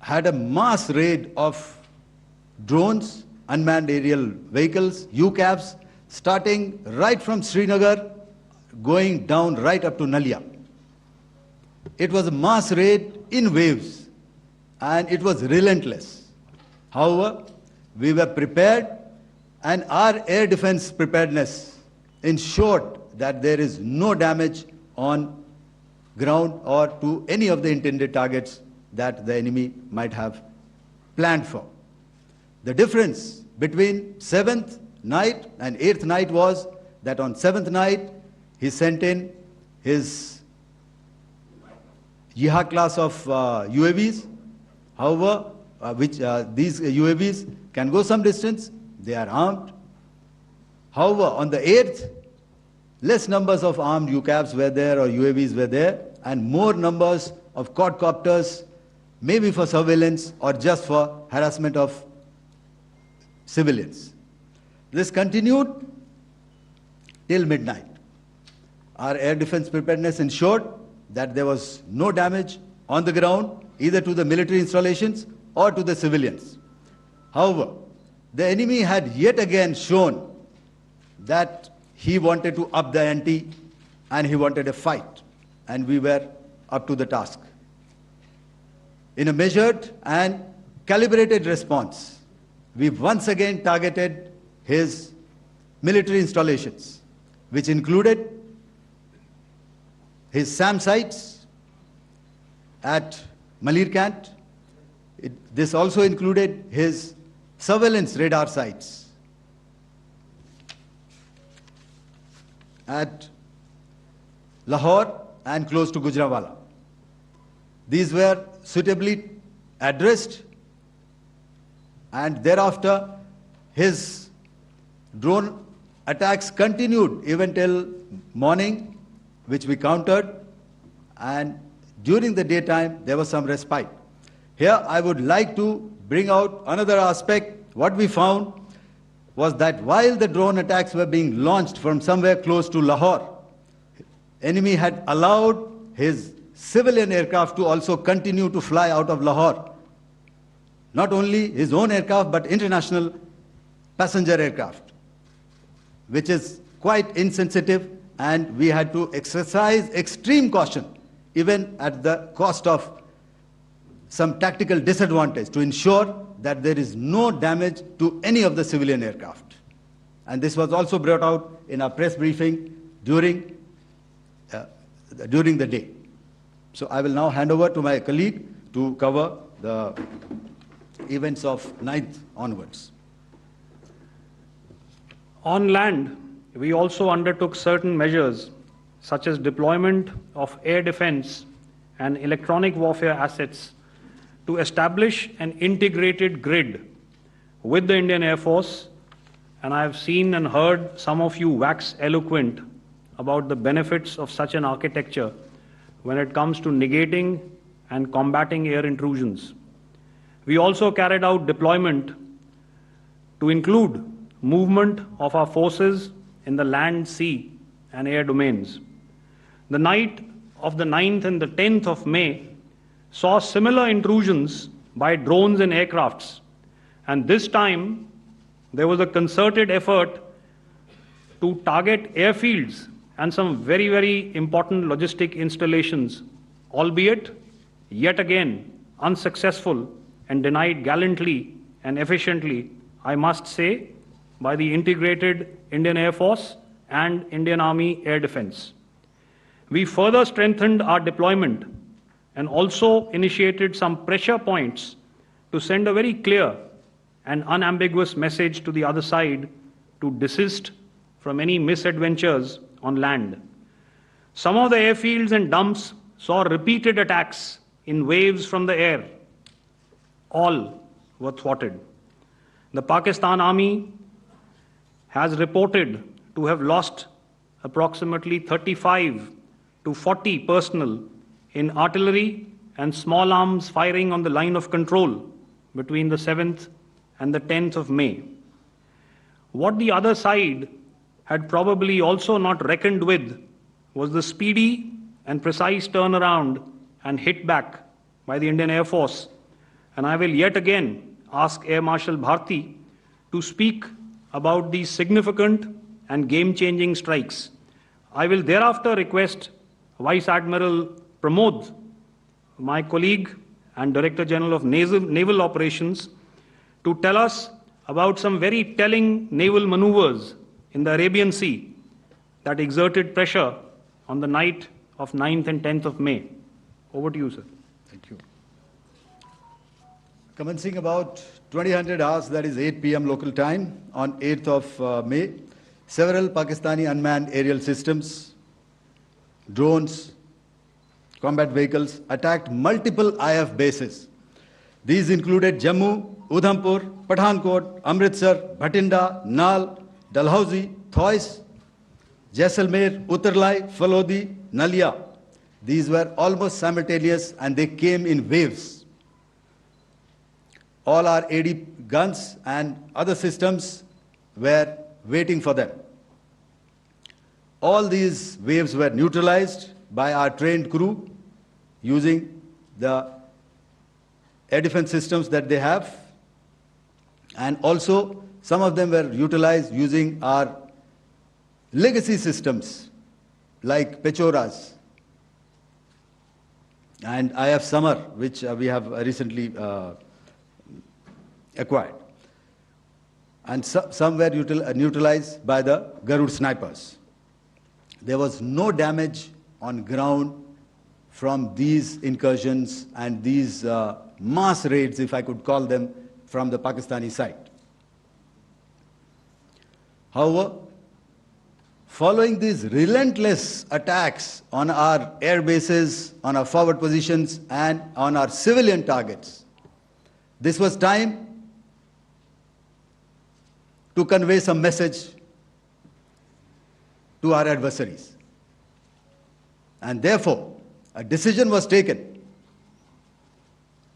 Speaker 7: had a mass raid of drones, unmanned aerial vehicles, UCAVs, starting right from Srinagar, going down right up to Nalia. It was a mass raid in waves, and it was relentless. However, we were prepared, and our air defense preparedness ensured that there is no damage on ground or to any of the intended targets that the enemy might have planned for. The difference between 7th night and 8th night was that on 7th night, he sent in his Yiha class of UAVs. However, these UAVs can go some distance, they are armed. However, on the 8th, less numbers of armed UCAVs were there or UAVs were there, and more numbers of quadcopters, maybe for surveillance or just for harassment of civilians. This continued till midnight. Our air defense preparedness ensured that there was no damage on the ground, either to the military installations or to the civilians. However, the enemy had yet again shown that he wanted to up the ante and he wanted a fight, and we were up to the task. In a measured and calibrated response, we once again targeted his military installations, which included his SAM sites at Malirkant. This also included his surveillance radar sites at Lahore and close to Gujranwala. These were suitably addressed, and thereafter his drone attacks continued even till morning, which we countered, and during the daytime there was some respite. Here I would like to bring out another aspect. What we found was that while the drone attacks were being launched from somewhere close to Lahore, enemy had allowed his civilian aircraft to also continue to fly out of Lahore. Not only his own aircraft, but international passenger aircraft, which is quite insensitive, and we had to exercise extreme caution, even at the cost of some tactical disadvantage, to ensure that there is no damage to any of the civilian aircraft. And this was also brought out in our press briefing during the day. So I will now hand over to my colleague to cover the events of 9th onwards.
Speaker 6: On land, we also undertook certain measures such as deployment of air defense and electronic warfare assets to establish an integrated grid with the Indian Air Force, and I have seen and heard some of you wax eloquent about the benefits of such an architecture when it comes to negating and combating air intrusions. We also carried out deployment to include movement of our forces in the land, sea, and air domains. The night of the 9th and the 10th of May saw similar intrusions by drones and aircrafts, and this time there was a concerted effort to target airfields and some very, very important logistic installations, albeit yet again unsuccessful and denied gallantly and efficiently, I must say, by the integrated Indian Air Force and Indian Army Air Defense. We further strengthened our deployment and also initiated some pressure points to send a very clear and unambiguous message to the other side to desist from any misadventures on land. Some of the airfields and dumps saw repeated attacks in waves from the air. All were thwarted. The Pakistan Army has reported to have lost approximately 35 to 40 personnel in artillery and small arms firing on the line of control between the 7th and the 10th of May. What the other side had probably also not reckoned with was the speedy and precise turnaround and hit back by the Indian Air Force. And I will yet again ask Air Marshal Bharati to speak about these significant and game-changing strikes. I will thereafter request Vice Admiral Pramod, my colleague and Director General of Naval Operations, to tell us about some very telling naval maneuvers in the Arabian Sea that exerted pressure on the night of 9th and 10th of May. Over to you, sir.
Speaker 7: Thank you. Commencing about 2000 hours, that is 8 p.m. local time, on 8th of May, several Pakistani unmanned aerial systems, drones, combat vehicles attacked multiple IF bases. These included Jammu, Udhampur, Pathankot, Amritsar, Bhatinda, Nal, Dalhousie, Thois, Jaisalmer, Uttarlai, Falodi, Nalia. These were almost simultaneous and they came in waves. All our AD guns and other systems were waiting for them. All these waves were neutralized by our trained crew using the air defense systems that they have, and also some of them were utilized using our legacy systems like Pechoras and IF Summer, which we have recently acquired. And some were neutralized by the Garud snipers. There was no damage on ground from these incursions and these mass raids, if I could call them, from the Pakistani side. However, following these relentless attacks on our air bases, on our forward positions, and on our civilian targets, this was time to convey some message to our adversaries. And therefore, a decision was taken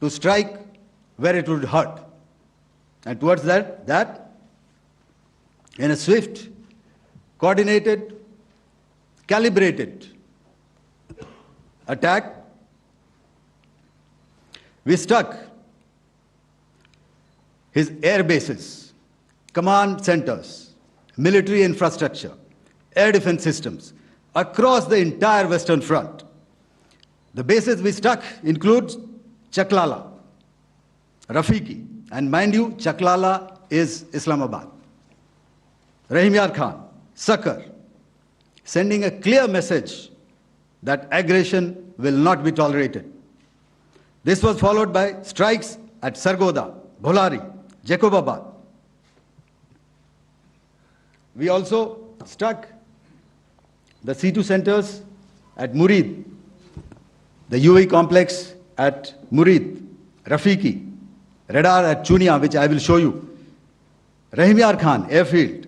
Speaker 7: to strike where it would hurt. And towards that, in a swift, coordinated, calibrated attack, we struck his air bases, command centers, military infrastructure, air defense systems across the entire Western Front. The bases we struck include Chaklala, Rafiki, and mind you, Chaklala is Islamabad. Rahim Yar Khan, Sakar, sending a clear message that aggression will not be tolerated. This was followed by strikes at Sargoda, Bholari, Jacobabad. We also struck the C2 centers at Murid, the UAE complex at Murid, Rafiki, radar at Chunia, which I will show you, Rahim Yar Khan airfield,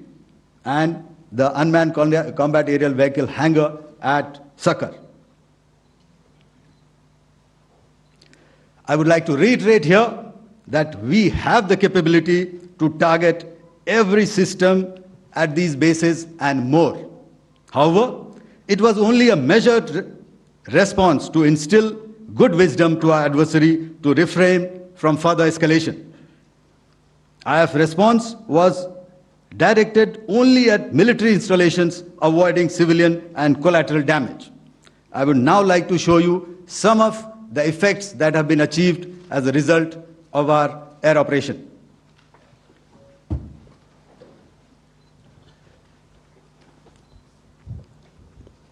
Speaker 7: and the unmanned combat aerial vehicle hangar at Sakar. I would like to reiterate here that we have the capability to target every system at these bases and more. However, it was only a measured response to instill good wisdom to our adversary to refrain from further escalation. IF response was directed only at military installations, avoiding civilian and collateral damage. I would now like to show you some of the effects that have been achieved as a result of our air operation.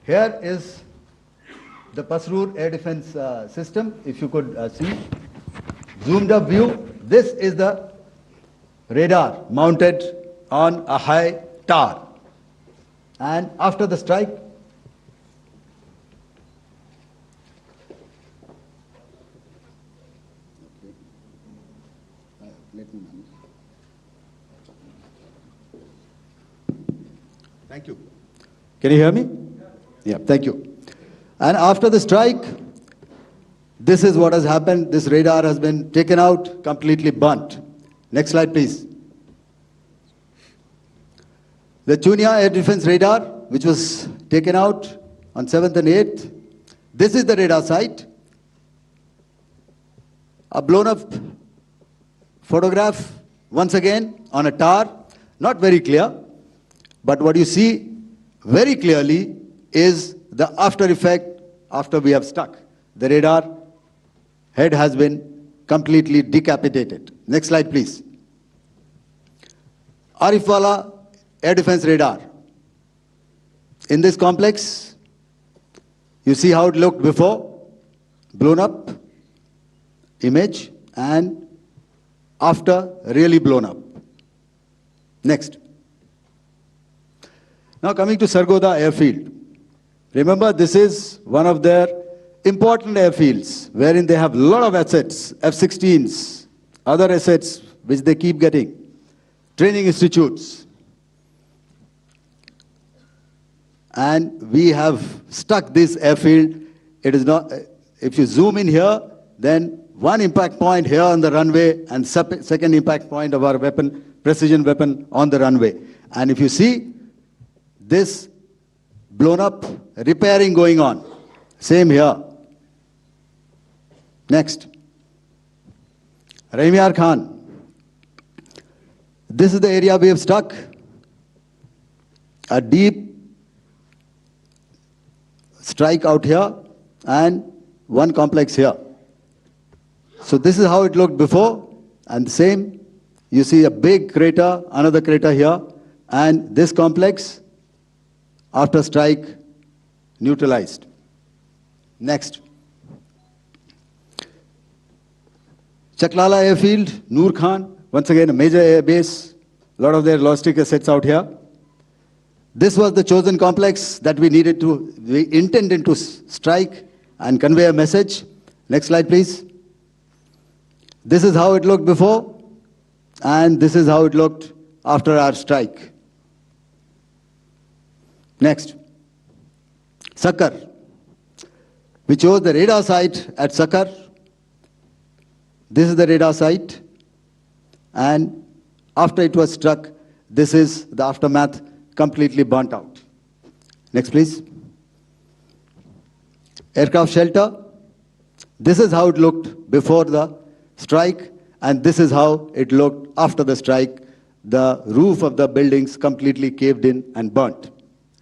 Speaker 7: Here is the Pasrur air defense system, if you could see. Zoomed up view, this is the radar mounted on a high tower. And after the strike, thank you. Can you hear me? Yeah, thank you. And after the strike, this is what has happened. This radar has been taken out, completely burnt. Next slide, please. The Chunia air defense radar, which was taken out on 7th and 8th. This is the radar site. A blown up photograph, once again, on a tower. Not very clear, but what you see very clearly is the after effect after we have stuck. The radar head has been completely decapitated. Next slide, please. Arifwala air defense radar. In this complex, you see how it looked before, blown up image, and after really blown up. Next. Now coming to Sargodha airfield. Remember, this is one of their important airfields wherein they have a lot of assets, F-16s, other assets which they keep getting, training institutes. And we have stuck this airfield. It is not, if you zoom in here, then one impact point here on the runway and second impact point of our weapon, precision weapon on the runway. And if you see this blown up, repairing going on. Same here. Next. Raimiar Khan. This is the area we have stuck. A deep strike out here and one complex here. So this is how it looked before, and the same. You see a big crater, another crater here, and this complex after strike neutralized. Next. Chaklala airfield, Noor Khan, once again a major air base, a lot of their logistic assets out here. This was the chosen complex that we intended to strike and convey a message. Next slide, please. This is how it looked before, and this is how it looked after our strike. Next. Sakar. We chose the radar site at Sakar. This is the radar site, and after it was struck, this is the aftermath, completely burnt out. Next, please. Aircraft shelter. This is how it looked before the strike, and this is how it looked after the strike. The roof of the buildings completely caved in and burnt.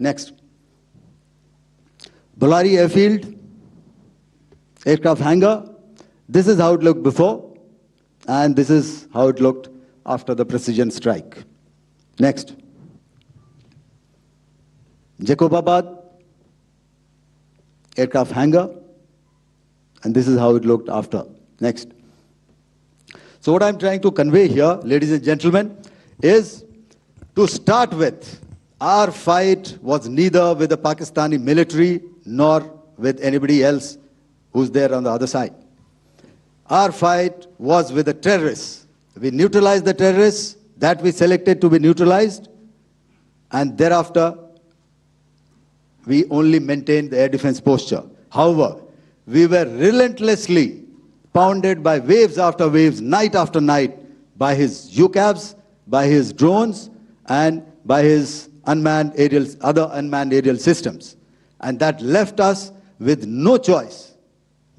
Speaker 7: Next. Bolari airfield, aircraft hangar. This is how it looked before, and this is how it looked after the precision strike. Next. Jacobabad, aircraft hangar, and this is how it looked after. Next. So what I'm trying to convey here, ladies and gentlemen, is to start with, our fight was neither with the Pakistani military nor with anybody else who's there on the other side. Our fight was with the terrorists. We neutralized the terrorists that we selected to be neutralized, and thereafter we only maintained the air defense posture. However, we were relentlessly pounded by waves after waves, night after night, by his UCAVs, by his drones, and by his other unmanned aerial systems. And that left us with no choice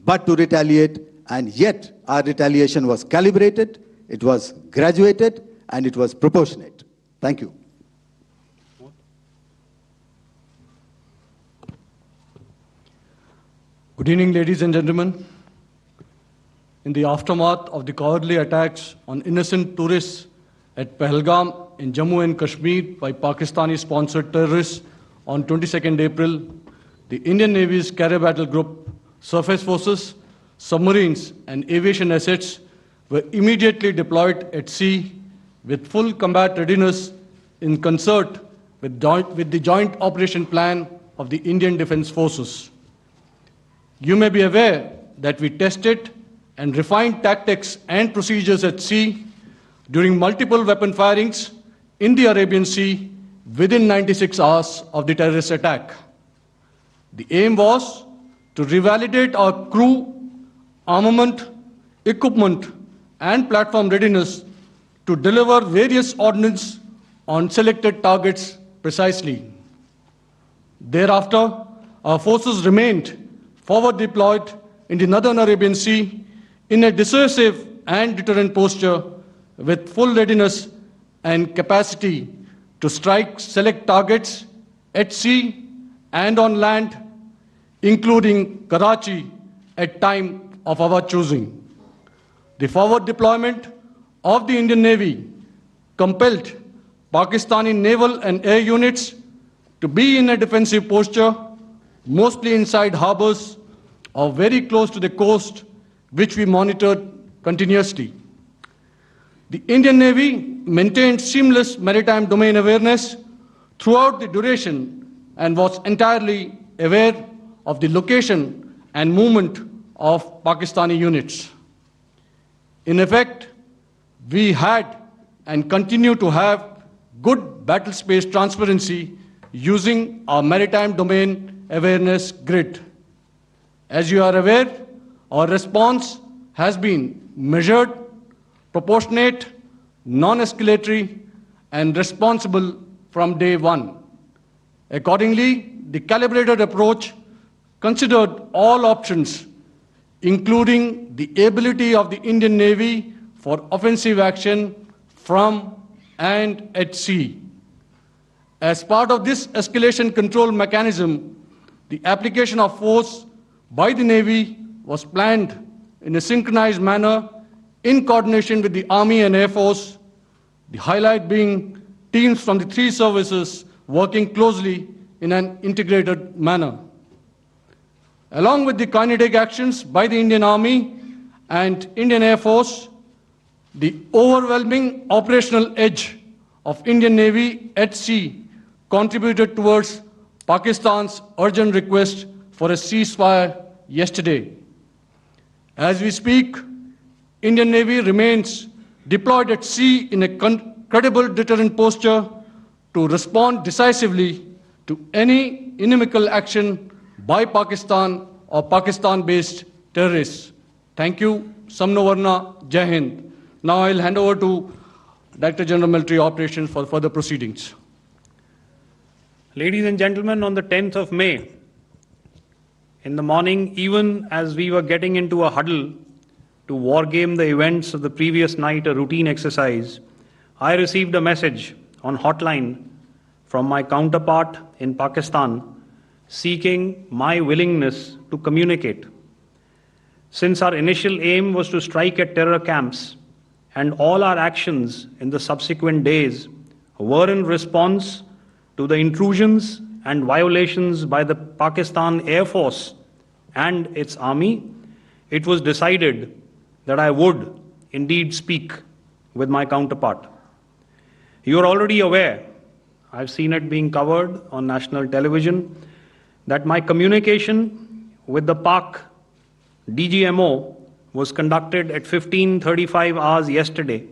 Speaker 7: but to retaliate, and yet our retaliation was calibrated, it was graduated, and it was proportionate. Thank you.
Speaker 8: Good evening, ladies and gentlemen. In the aftermath of the cowardly attacks on innocent tourists at Pahalgam in Jammu and Kashmir by Pakistani-sponsored terrorists on 22nd April, the Indian Navy's Carrier Battle Group surface forces, submarines, and aviation assets were immediately deployed at sea with full combat readiness in concert with the Joint Operation Plan of the Indian Defence Forces. You may be aware that we tested and refined tactics and procedures at sea during multiple weapon firings in the Arabian Sea within 96 hours of the terrorist attack. The aim was to revalidate our crew, armament, equipment, and platform readiness to deliver various ordnance on selected targets precisely. Thereafter, our forces remained forward deployed in the Northern Arabian Sea in a dissuasive and deterrent posture with full readiness and capacity to strike select targets at sea and on land, including Karachi at time of our choosing. The forward deployment of the Indian Navy compelled Pakistani naval and air units to be in a defensive posture, mostly inside harbors or very close to the coast, which we monitored continuously. The Indian Navy maintained seamless maritime domain awareness throughout the duration and was entirely aware of the location and movement of Pakistani units. In effect, we had and continue to have good battle space transparency using our maritime domain awareness grid. As you are aware, our response has been measured, proportionate, non-escalatory, and responsible from day one. Accordingly, the calibrated approach considered all options, including the ability of the Indian Navy for offensive action from and at sea. As part of this escalation control mechanism, the application of force by the Navy was planned in a synchronized manner in coordination with the Army and Air Force, the highlight being teams from the three services working closely in an integrated manner. Along with the kinetic actions by the Indian Army and Indian Air Force, the overwhelming operational edge of Indian Navy at sea contributed towards Pakistan's urgent request for a ceasefire yesterday. As we speak, Indian Navy remains deployed at sea in a credible deterrent posture to respond decisively to any inimical action by Pakistan or Pakistan-based terrorists. Thank you. Samno Varna, Jai Hind. Now I'll hand over to Director General Military Operations for further proceedings.
Speaker 6: Ladies and gentlemen, on the 10th of May, in the morning, even as we were getting into a huddle to wargame the events of the previous night, a routine exercise, I received a message on hotline from my counterpart in Pakistan seeking my willingness to communicate. Since our initial aim was to strike at terror camps, and all our actions in the subsequent days were in response to the intrusions and violations by the Pakistan Air Force and its army, it was decided that I would indeed speak with my counterpart. You are already aware, I've seen it being covered on national television, that my communication with the Pak DGMO was conducted at 15:35 hours yesterday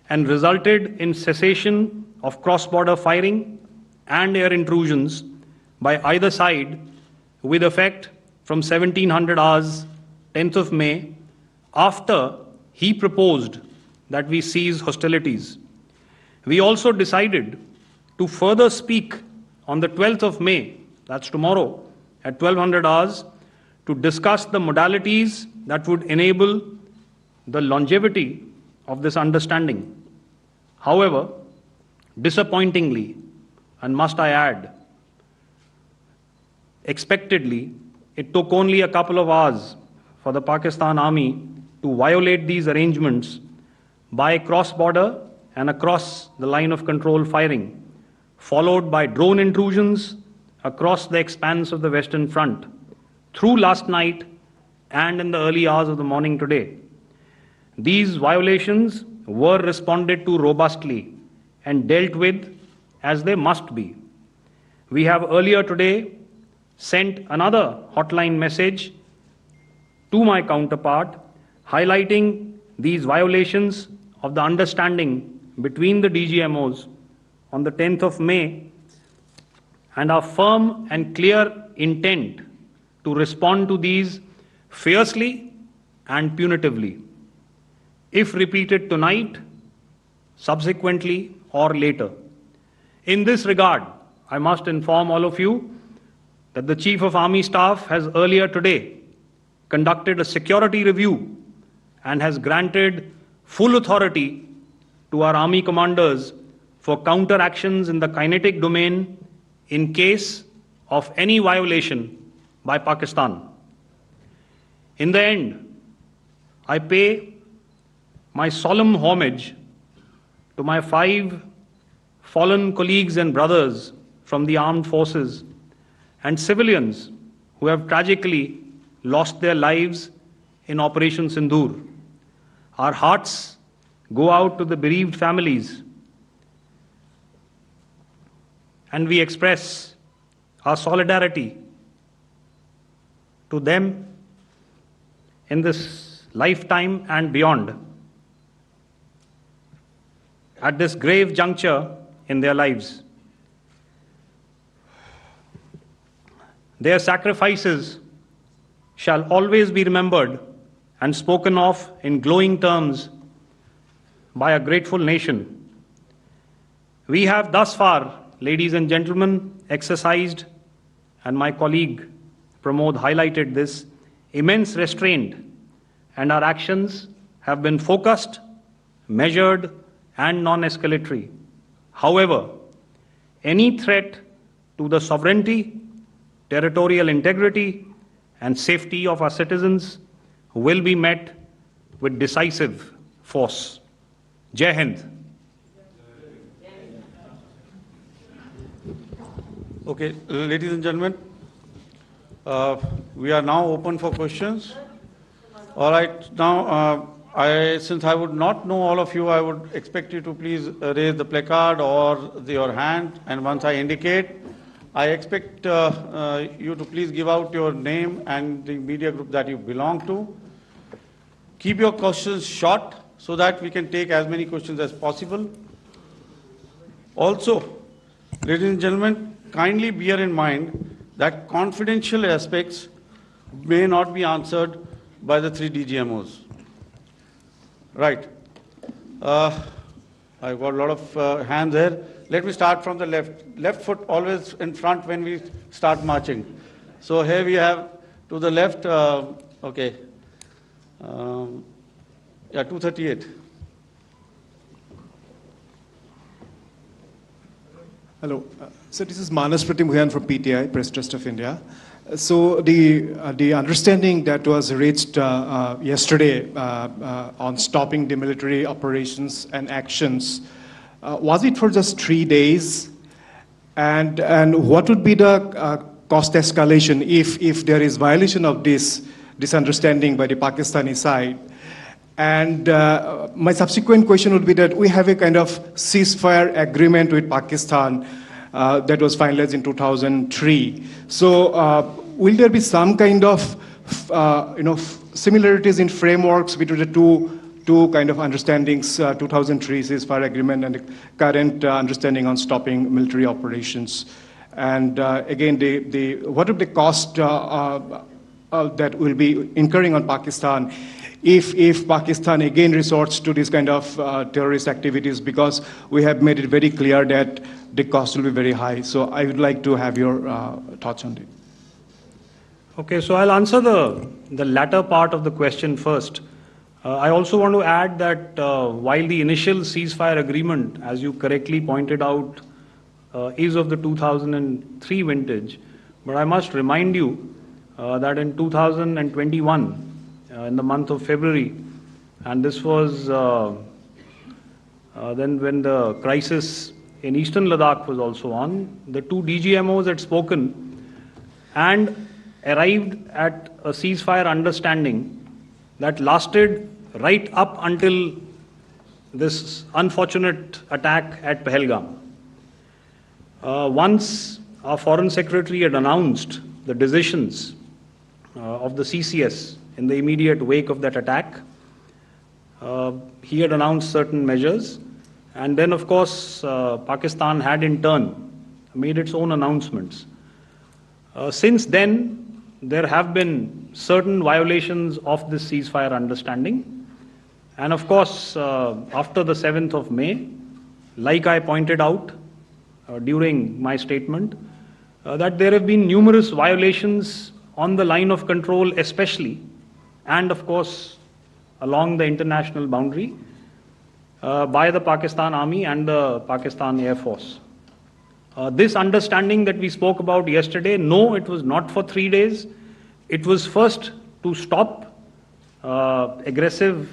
Speaker 6: and resulted in cessation of cross-border firing and air intrusions by either side with effect from 1700 hours 10th of May, after he proposed that we cease hostilities. We also decided to further speak on the 12th of May, that's tomorrow, at 1200 hours, to discuss the modalities that would enable the longevity of this understanding. However, disappointingly, and must I add, expectedly, it took only a couple of hours for the Pakistan Army to violate these arrangements by cross-border and across the line of control firing, followed by drone intrusions across the expanse of the Western Front, through last night and in the early hours of the morning today. These violations were responded to robustly and dealt with as they must be. We have earlier today sent another hotline message to my counterpart highlighting these violations of the understanding between the DGMOs on the 10th of May and our firm and clear intent to respond to these fiercely and punitively, if repeated tonight, subsequently, or later. In this regard, I must inform all of you that the Chief of Army Staff has earlier today conducted a security review and has granted full authority to our Army commanders for counter-actions in the kinetic domain in case of any violation by Pakistan. In the end, I pay my solemn homage to my 5 fallen colleagues and brothers from the armed forces and civilians who have tragically lost their lives in Operation Sindhur. Our hearts go out to the bereaved families, and we express our solidarity to them in this lifetime and beyond, at this grave juncture in their lives. Their sacrifices shall always be remembered and spoken of in glowing terms by a grateful nation. We have thus far, ladies and gentlemen, exercised, and my colleague Pramod highlighted this, immense restraint, and our actions have been focused, measured, and non-escalatory. However, any threat to the sovereignty, territorial integrity, and safety of our citizens will be met with decisive force. Jai Hind.
Speaker 9: Okay, ladies and gentlemen, we are now open for questions. All right, now, since I would not know all of you, I would expect you to please raise the placard or your hand, and once I indicate, I expect you to please give out your name and the media group that you belong to. Keep your questions short so that we can take as many questions as possible. Also, ladies and gentlemen, kindly bear in mind that confidential aspects may not be answered by the 3 DGMOs. Right. I've got a lot of hands there. Let me start from the left. Left foot always in front when we start marching. So here we have to the left, okay. Yeah, 238.
Speaker 10: Hello. So this is Manas Pratimhuyan from PTI, Press Trust of India. So the understanding that was reached yesterday on stopping the military operations and actions, was it for just 3 days? And what would be the cost escalation if there is violation of this understanding by the Pakistani side? And my subsequent question would be that we have a kind of ceasefire agreement with Pakistan that was finalized in 2003. So will there be some kind of similarities in frameworks between the two kind of understandings, 2003 ceasefire agreement and the current understanding on stopping military operations? And again, what would the cost that will be incurring on Pakistan if Pakistan again resorts to this kind of terrorist activities, because we have made it very clear that the cost will be very high. So I would like to have your thoughts on it.
Speaker 6: Okay, so I'll answer the latter part of the question first. I also want to add that while the initial ceasefire agreement, as you correctly pointed out, is of the 2003 vintage, but I must remind you that in 2021, in the month of February, and this was then when the crisis in eastern Ladakh was also on, the 2 DGMOs had spoken, and arrived at a ceasefire understanding that lasted right up until this unfortunate attack at Pahalgam. Once our Foreign Secretary had announced the decisions of the CCS in the immediate wake of that attack, he had announced certain measures, and then of course Pakistan had in turn made its own announcements. Since then, there have been certain violations of this ceasefire understanding, and of course after the 7th of May, like I pointed out during my statement, that there have been numerous violations on the line of control especially, and of course along the international boundary by the Pakistan Army and the Pakistan Air Force. This understanding that we spoke about yesterday, no, it was not for 3 days. It was first to stop aggressive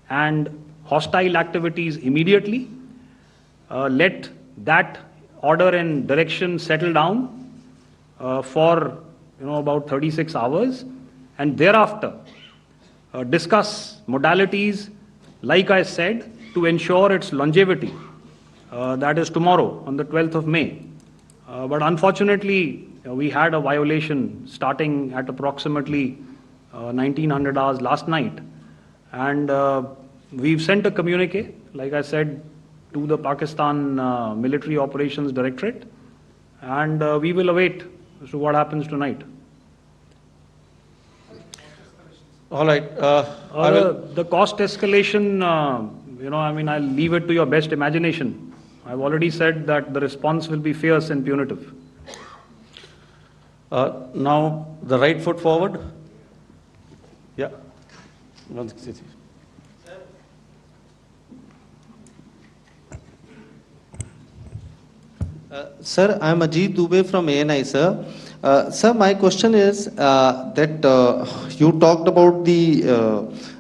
Speaker 6: and hostile activities immediately, let that order and direction settle down for about 36 hours, and thereafter discuss modalities, like I said, to ensure its longevity. That is tomorrow on the 12th of May. But unfortunately, we had a violation starting at approximately 1900 hours last night, and we've sent a communique, like I said, to the Pakistan Military Operations Directorate, and we will await as to what happens tonight.
Speaker 9: All right.
Speaker 6: The cost escalation, I'll leave it to your best imagination. I've already said that the response will be fierce and punitive.
Speaker 9: Now, the right foot forward. Yeah.
Speaker 11: Sir, I am Ajit Dubey from ANI, sir. Sir, my question is that you talked about the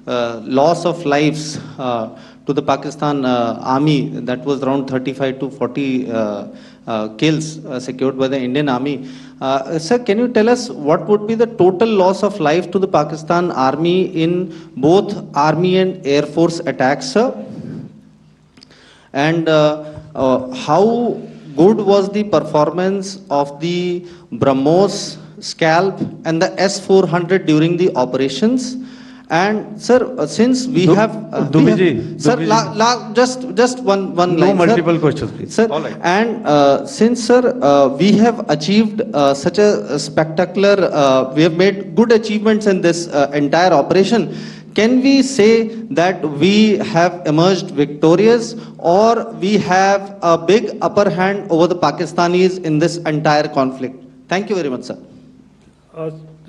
Speaker 11: loss of lives to the Pakistan army, that was around 35 to 40 kills secured by the Indian army. Sir, can you tell us what would be the total loss of life to the Pakistan army in both army and air force attacks, sir? And how good was the performance of the BrahMos, Scalp and the S-400 during the operations? And sir, since we have just one line.
Speaker 9: No multiple questions, please.
Speaker 11: Sir,
Speaker 9: all right.
Speaker 11: And since sir, we have achieved such a spectacular, we have made good achievements in this entire operation. Can we say that we have emerged victorious, or we have a big upper hand over the Pakistanis in this entire conflict? Thank you very much, sir.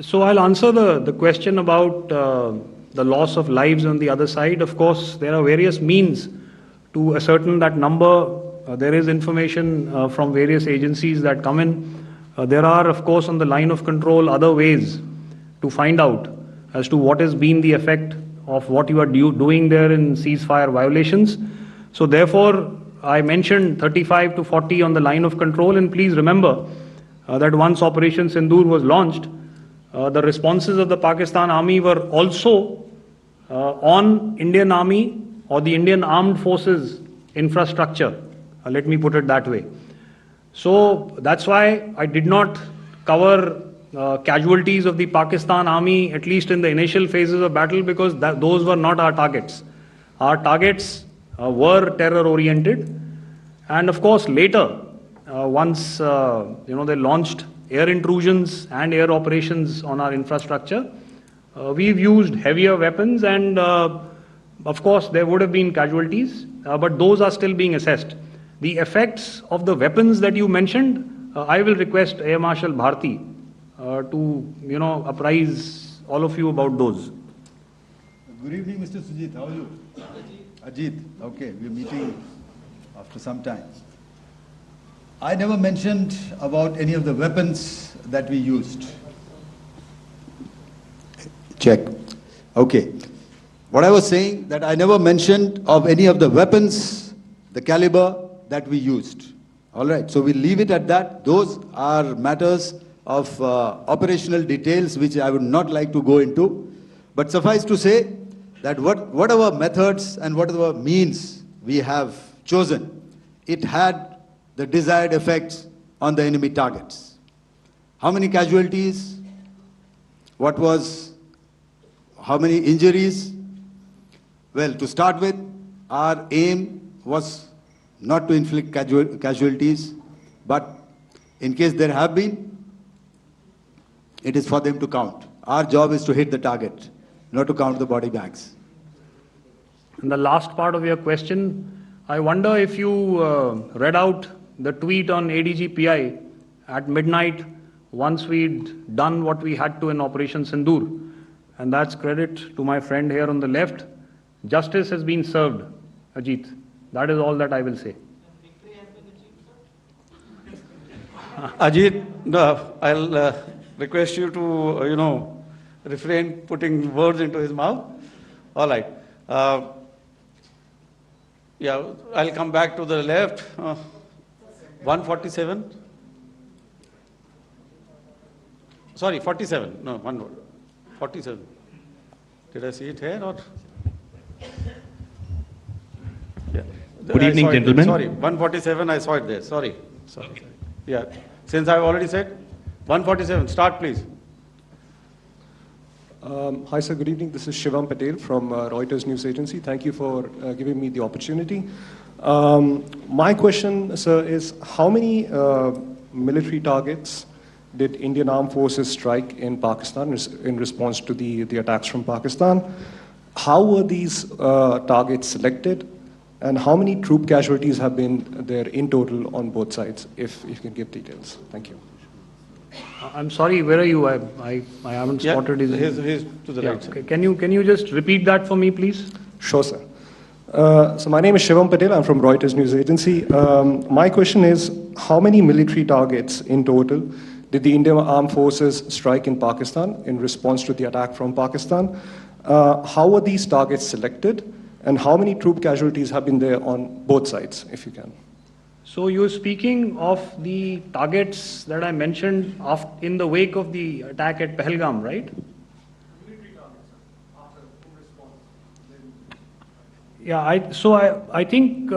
Speaker 6: So I'll answer the question about the loss of lives on the other side. Of course, there are various means to ascertain that number. There is information from various agencies that come in. There are, of course, on the line of control, other ways to find out as to what has been the effect of what you are doing there in ceasefire violations. So therefore, I mentioned 35 to 40 on the line of control, and please remember that once Operation Sindhur was launched, the responses of the Pakistan Army were also on Indian Army or the Indian Armed Forces infrastructure. Let me put it that way. So that's why I did not cover casualties of the Pakistan Army, at least in the initial phases of battle, because those were not our targets. Our targets were terror-oriented, and of course later, once they launched air intrusions and air operations on our infrastructure, we've used heavier weapons, and of course there would have been casualties, but those are still being assessed. The effects of the weapons that you mentioned, I will request Air Marshal Bharati to apprise all of you about those.
Speaker 7: Good evening, Mr. Sujit. How are you? Ajit. Okay, we're meeting after some time. I never mentioned about any of the weapons that we used. Check. Okay. What I was saying, that I never mentioned of any of the weapons, the caliber that we used. All right. So we'll leave it at that. Those are matters of operational details which I would not like to go into. But suffice to say that whatever methods and whatever means we have chosen, it had the desired effects on the enemy targets. How many casualties? How many injuries? Well, to start with, our aim was not to inflict casualties, but in case there have been, it is for them to count. Our job is to hit the target, not to count the body bags.
Speaker 6: And the last part of your question, I wonder if you read out the tweet on ADG PI at midnight once we'd done what we had to in Operation Sindhur. And that's credit to my friend here on the left. Justice has been served, Ajit. That is all that I will say.
Speaker 9: Ajit, I'll request you to, refrain putting words into his mouth. All right. Yeah, I'll come back to the left. 147. Sorry, 47. No, 47. Did I see it here or? Yeah.
Speaker 12: Good evening, gentlemen.
Speaker 9: Sorry, 147, I saw it there. Sorry. Okay. Yeah. Since I've already said, 147, start please.
Speaker 10: Hi sir, good evening. This is Shivam Patel from Reuters News Agency. Thank you for giving me the opportunity. My question, sir, is how many military targets did Indian Armed Forces strike in Pakistan in response to the attacks from Pakistan? How were these targets selected? And how many troop casualties have been there in total on both sides, if you can give details? Thank you.
Speaker 6: I'm sorry, where are you? I haven't spotted his...
Speaker 9: He's to the right.
Speaker 6: Okay. Can you just repeat that for me, please?
Speaker 10: Sure, sir. So my name is Shivam Patel. I'm from Reuters News Agency. My question is, how many military targets in total did the Indian Armed Forces strike in Pakistan in response to the attack from Pakistan? How were these targets selected? And how many troop casualties have been there on both sides, if you can?
Speaker 6: So you're speaking of the targets that I mentioned in the wake of the attack at Pahalgam, right?
Speaker 10: Military targets, after response.
Speaker 6: Yeah, I think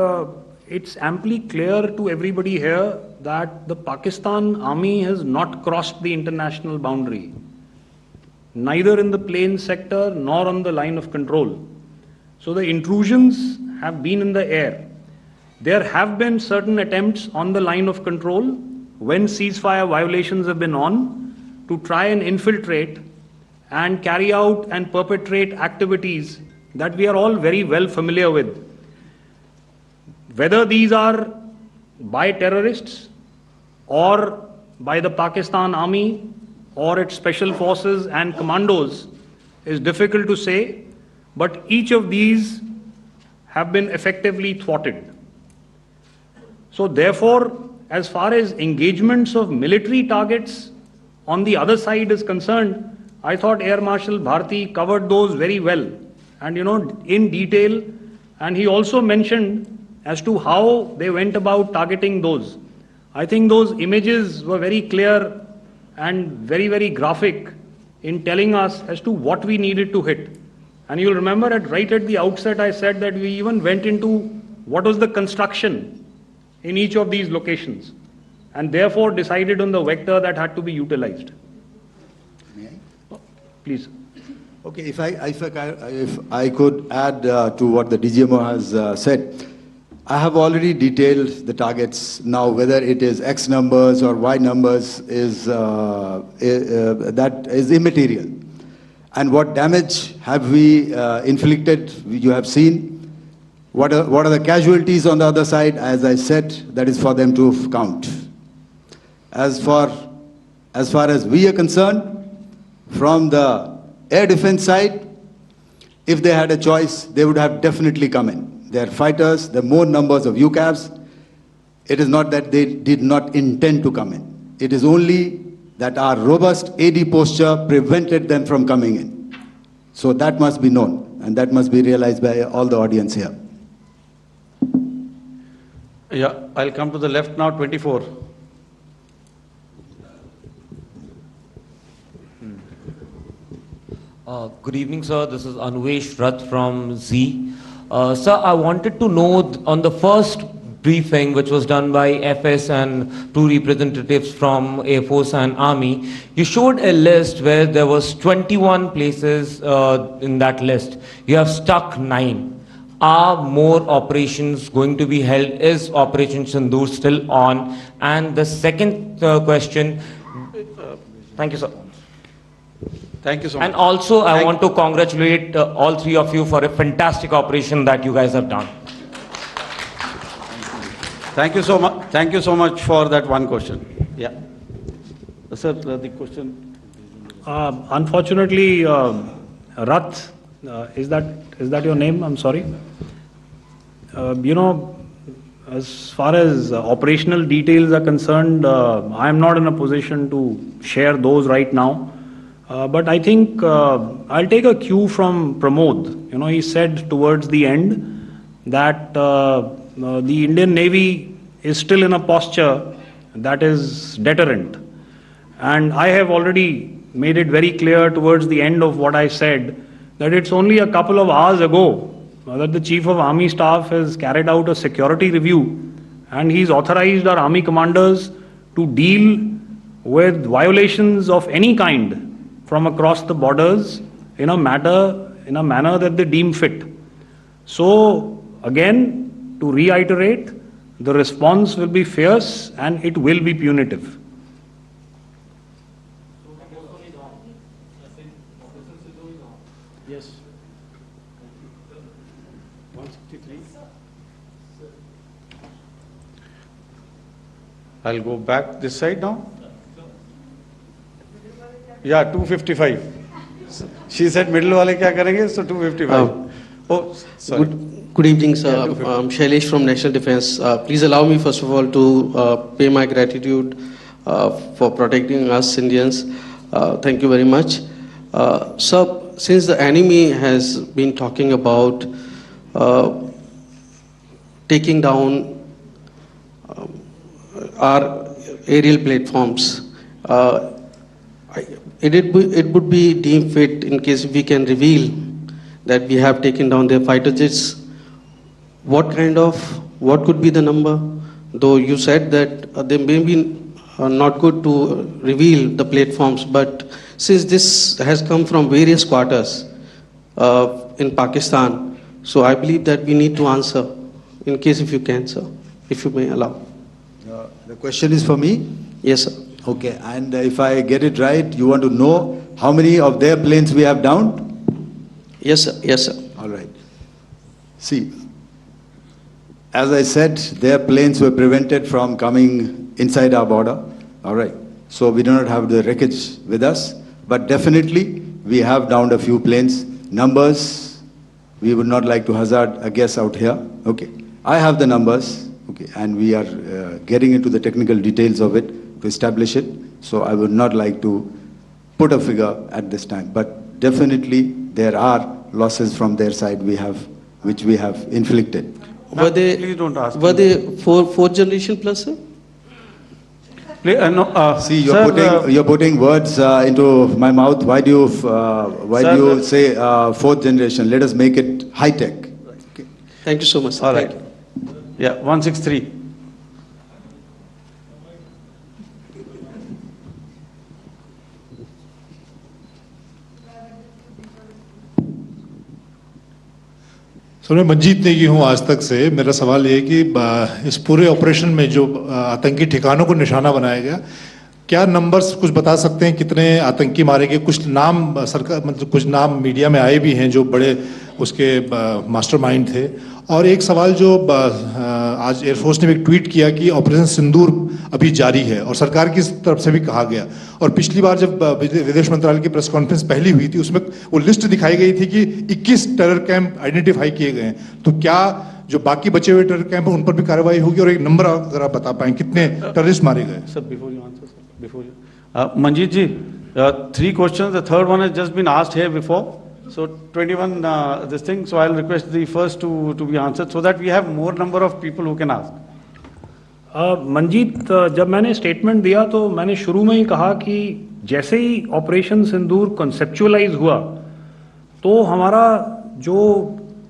Speaker 6: it's amply clear to everybody here that the Pakistan army has not crossed the international boundary, neither in the plain sector nor on the line of control. So the intrusions have been in the air. There have been certain attempts on the line of control when ceasefire violations have been on to try and infiltrate and carry out and perpetrate activities that we are all very well familiar with. Whether these are by terrorists or by the Pakistan army or its special forces and commandos is difficult to say, but each of these have been effectively thwarted. So therefore, as far as engagements of military targets on the other side is concerned, I thought Air Marshal Bharati covered those very well and in detail, and he also mentioned as to how they went about targeting those. I think those images were very clear and very, very graphic in telling us as to what we needed to hit. And you'll remember right at the outset I said that we even went into what was the construction in each of these locations and therefore decided on the vector that had to be utilized.
Speaker 7: May I?
Speaker 6: Please.
Speaker 7: Okay, if I could add to what the DGMO has said, I have already detailed the targets. Now, whether it is X numbers or Y numbers that is immaterial. And what damage have we inflicted, you have seen. What are the casualties on the other side? As I said, that is for them to count. As far as we are concerned, from the air defense side, if they had a choice, they would have definitely come in. They are fighters, there are more numbers of UCAVs. It is not that they did not intend to come in. It is only that our robust AD posture prevented them from coming in. So that must be known, and that must be realized by all the audience here.
Speaker 9: Yeah, I'll come to the left now, 24.
Speaker 12: Good evening, sir. This is Anuvesh Rath from Z. Sir, I wanted to know on the first briefing, which was done by FS and two representatives from Air Force and Army, you showed a list where there was 21 places in that list. You have stuck 9. Are more operations going to be held? Is Operation Sindhur still on? And the second question, thank you, sir.
Speaker 9: Thank you so much.
Speaker 12: And also, I want to congratulate all three of you for a fantastic operation that you guys have done.
Speaker 9: Thank you so much. Thank you so much for that one question. Yeah. Sir, the question.
Speaker 6: Unfortunately, Rath, is that your name? I'm sorry. You know, as far as operational details are concerned, I am not in a position to share those right now. But I think I'll take a cue from Pramod. You know, he said towards the end that the Indian Navy is still in a posture that is deterrent. And I have already made it very clear towards the end of what I said that it's only a couple of hours ago that the Chief of Army Staff has carried out a security review and he's authorized our Army commanders to deal with violations of any kind from across the borders in a manner that they deem fit. So again, to reiterate, the response will be fierce and it will be punitive. Yes. 163.
Speaker 9: I'll go back this side now. Yeah, 255. She said middle wale kya karenge, so 255. Oh, sorry.
Speaker 13: Good evening, sir. I'm Shailesh from National Defense. Please allow me, first of all, to pay my gratitude for protecting us Indians. Thank you very much. Sir, since the enemy has been talking about taking down our aerial platforms, it would be deemed fit in case we can reveal that we have taken down their fighter jets. What could be the number? Though you said that they may be not good to reveal the platforms, but since this has come from various quarters in Pakistan, so I believe that we need to answer, in case if you can, sir, if you may allow.
Speaker 7: The question is for me?
Speaker 13: Yes, sir.
Speaker 7: Okay, and if I get it right, you want to know how many of their planes we have downed?
Speaker 13: Yes, sir. Yes, sir.
Speaker 7: All right. See, as I said, their planes were prevented from coming inside our border. All right. So we do not have the wreckage with us, but definitely we have downed a few planes. Numbers, we would not like to hazard a guess out here. Okay. I have the numbers. Okay, and we are getting into the technical details of it to establish it. So I would not like to put a figure at this time, but definitely there are losses from their side which we have inflicted.
Speaker 13: Were they fourth generation plus, sir?
Speaker 7: See, you're putting words into my mouth. Why do you say fourth generation? Let us make it high tech.
Speaker 13: Okay. Thank you so much, sir.
Speaker 9: All right. Yeah, 163.
Speaker 14: Sir मैं मंजीत नेगी हूँ आज तक से। मेरा सवाल ये है कि इस पूरे ऑपरेशन में जो आतंकी ठिकानों को निशाना बनाया गया, क्या नंबर्स कुछ बता सकते हैं कितने आतंकी मारे गए? कुछ नाम सरकार मतलब कुछ नाम मीडिया में आए भी हैं जो बड़े उसके मास्टरमाइंड थे। और एक सवाल जो आज एयरफोर्स ने भी एक ट्वीट किया कि ऑपरेशन सिंदूर अभी जारी है और सरकार की तरफ से भी कहा गया। और पिछली बार जब विदेश मंत्रालय की प्रेस कॉन्फ्रेंस पहली हुई थी उसमें वो लिस्ट दिखाई गई थी कि 21 टेरर कैंप आइडेंटिफाई किए गए हैं। तो क्या जो बाकी बचे हुए टेरर कैंप हैं उन पर भी कार्रवाई होगी? और एक नंबर अगर आप बता पाएं कितने टेररिस्ट मारे गए?
Speaker 9: Sir before you answer sir before you Manjeet ji 3 questions, the third one has just been asked here before. So 21 this thing, so I'll request the first to be answered so that we have more number of people who can ask.
Speaker 6: Manjeet, जब मैंने statement दिया तो मैंने शुरू में ही कहा कि जैसे ही ऑपरेशन सिंदूर कॉन्सेप्चुअलाइज हुआ तो हमारा जो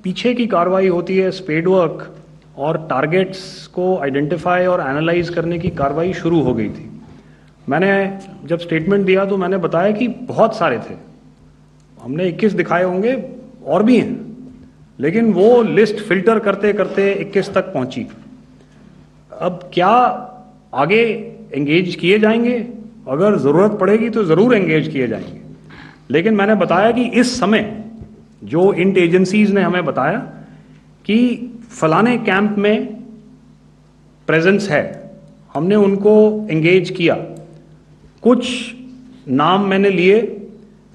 Speaker 6: पीछे की कार्रवाई होती है, स्पेड वर्क और टारगेट्स को आइडेंटिफाई और एनालाइज करने की कार्रवाई शुरू हो गई थी। मैंने जब स्टेटमेंट दिया तो मैंने बताया कि बहुत सारे थे, हमने 21 दिखाए होंगे और भी हैं, लेकिन वो लिस्ट फिल्टर करते करते 21 तक पहुंची। अब क्या आगे एंगेज किए जाएंगे? अगर ज़रूरत पड़ेगी तो ज़रूर एंगेज किए जाएंगे, लेकिन मैंने बताया कि इस समय जो इंट एजेंसीज ने हमें बताया कि फलाने कैंप में प्रेजेंस है, हमने उनको एंगेज किया। कुछ नाम मैंने लिए,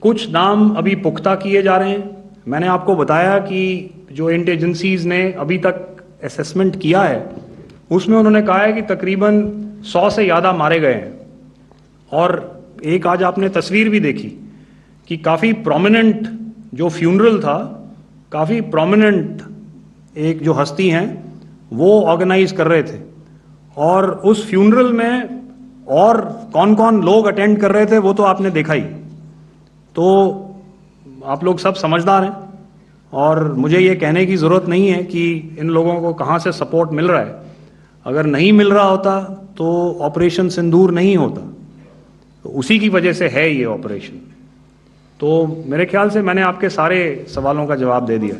Speaker 6: कुछ नाम अभी पुख्ता किए जा रहे हैं। मैंने आपको बताया कि जो इंट एजेंसीज ने अभी तक असेसमेंट किया है उसमें उन्होंने कहा है कि तकरीबन 100 से ज़्यादा मारे गए हैं। और एक आज आपने तस्वीर भी देखी कि काफ़ी प्रोमिनेंट जो फ्यूनरल था, काफ़ी प्रोमिनेंट एक जो हस्ती हैं वो ऑर्गेनाइज कर रहे थे, और उस फ्यूनरल में और कौन कौन लोग अटेंड कर रहे थे वो तो आपने देखा ही। तो आप लोग सब समझदार हैं और मुझे ये कहने की ज़रूरत नहीं है कि इन लोगों को कहाँ से सपोर्ट मिल रहा है। अगर नहीं मिल रहा होता तो ऑपरेशन सिंदूर नहीं होता, तो उसी की वजह से है ये ऑपरेशन। तो मेरे ख्याल से मैंने आपके सारे सवालों का जवाब दे दिया।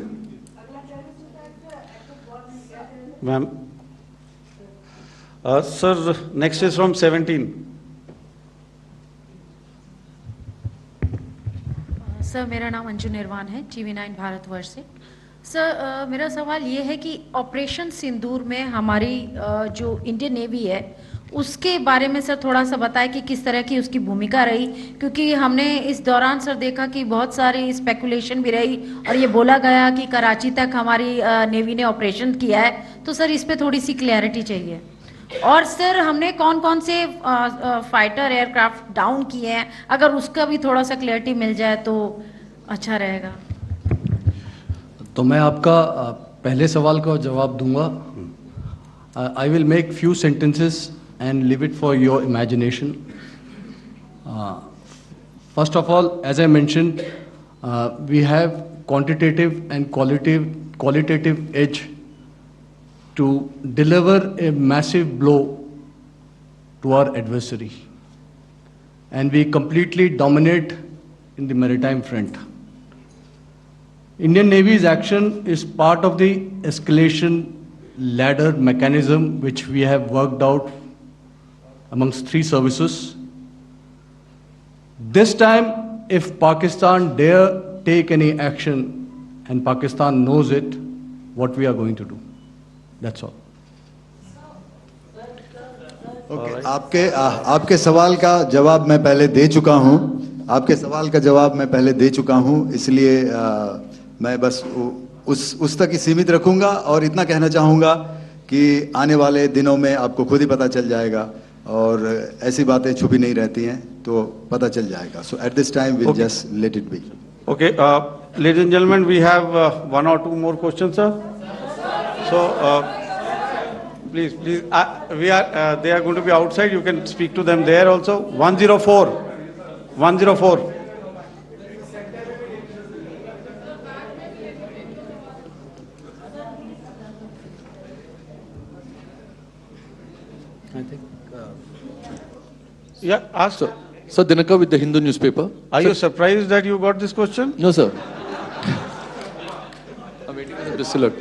Speaker 9: Ma'am, sir, next is from 17।
Speaker 15: Sir, मेरा नाम अंजू निर्वाण है, TV9 भारतवर्ष से। सर, मेरा सवाल ये है कि ऑपरेशन सिंदूर में हमारी जो इंडियन नेवी है उसके बारे में सर थोड़ा सा बताएं कि किस तरह की उसकी भूमिका रही, क्योंकि हमने इस दौरान सर देखा कि बहुत सारी स्पेकुलेशन भी रही और ये बोला गया कि कराची तक हमारी नेवी ने ऑपरेशन किया है। तो सर इस पे थोड़ी सी क्लैरिटी चाहिए। और सर हमने कौन कौन से फाइटर एयरक्राफ्ट डाउन किए हैं, अगर उसका भी थोड़ा सा क्लैरिटी मिल जाए तो अच्छा रहेगा।
Speaker 8: तो मैं आपका पहले सवाल का जवाब दूंगा। I will make few sentences and leave it for your imagination. First of all, as I mentioned, we have quantitative and qualitative edge to deliver a massive blow to our adversary, and we completely dominate in the maritime front. Indian Navy's action is part of the escalation ladder mechanism which we have worked out amongst 3 services. This time, if Pakistan dare take any action, and Pakistan knows it, what we are going to do. That's all.
Speaker 7: Okay. आपके सवाल का जवाब मैं पहले दे चुका हूं। आपके सवाल का जवाब मैं पहले दे चुका हूं, इसलिए मैं बस उस तक ही सीमित रखूंगा और इतना कहना चाहूंगा कि आने वाले दिनों में आपको खुद ही पता चल जाएगा, और ऐसी बातें छुपी नहीं रहती हैं, तो पता चल जाएगा। So at this time we'll just let it be.
Speaker 9: Okay, ladies and gentlemen, we have 1 or 2 more questions, sir. So please, they are going to be outside. You can speak to them there also. 104.
Speaker 16: I think.
Speaker 9: Yeah, ask.
Speaker 16: Sir, Dinaka with the Hindu newspaper.
Speaker 9: Are you surprised that you got this question?
Speaker 16: No, sir. I'm waiting for them to select.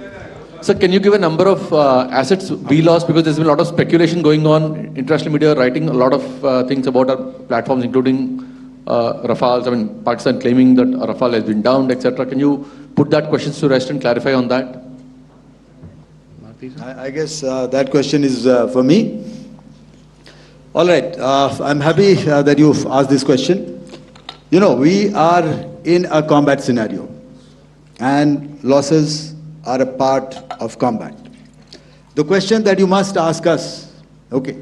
Speaker 16: Sir, can you give a number of assets we lost, because there's been a lot of speculation going on, international media writing a lot of things about our platforms, including Rafales. I mean, Pakistan claiming that a Rafale has been downed, etc. Can you put that question to rest and clarify on that?
Speaker 7: I guess that question is for me. All right, I'm happy that you've asked this question. You know, we are in a combat scenario, and losses are a part of combat. The question that you must ask us, okay,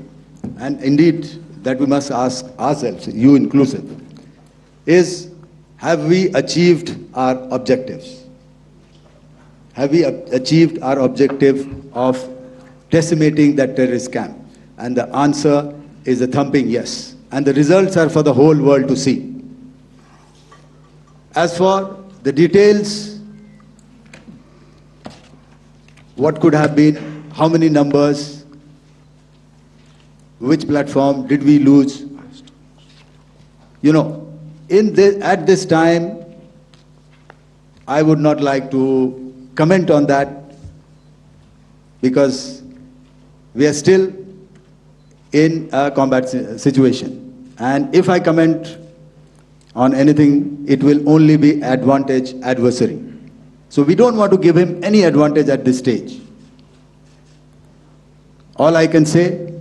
Speaker 7: and indeed that we must ask ourselves, you inclusive, is have we achieved our objectives? Have we achieved our objective of decimating that terrorist camp? And the answer is a thumping yes. And the results are for the whole world to see. As for the details, what could have been, how many numbers, which platform did we lose? You know, at this time, I would not like to comment on that because we are still in a combat situation. And if I comment on anything, it will only be advantage adversary. So we don't want to give him any advantage at this stage. All I can say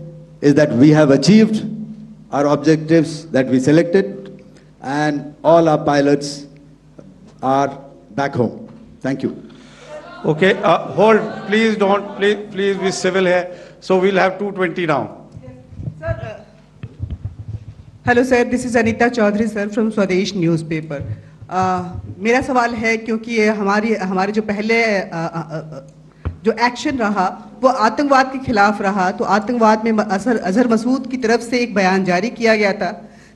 Speaker 7: is that we have achieved our objectives that we selected, and all our pilots are back home. Thank you.
Speaker 9: Okay, hold, please don't, please be civil here. So we'll have 220 now.
Speaker 17: Hello sir, this is Anita Chaudhary sir from Swadesh newspaper. मेरा सवाल है, क्योंकि ये हमारे जो पहले जो action रहा वो आतंकवाद के खिलाफ रहा, तो आतंकवाद में अजहर मसूद की तरफ से एक बयान जारी किया गया था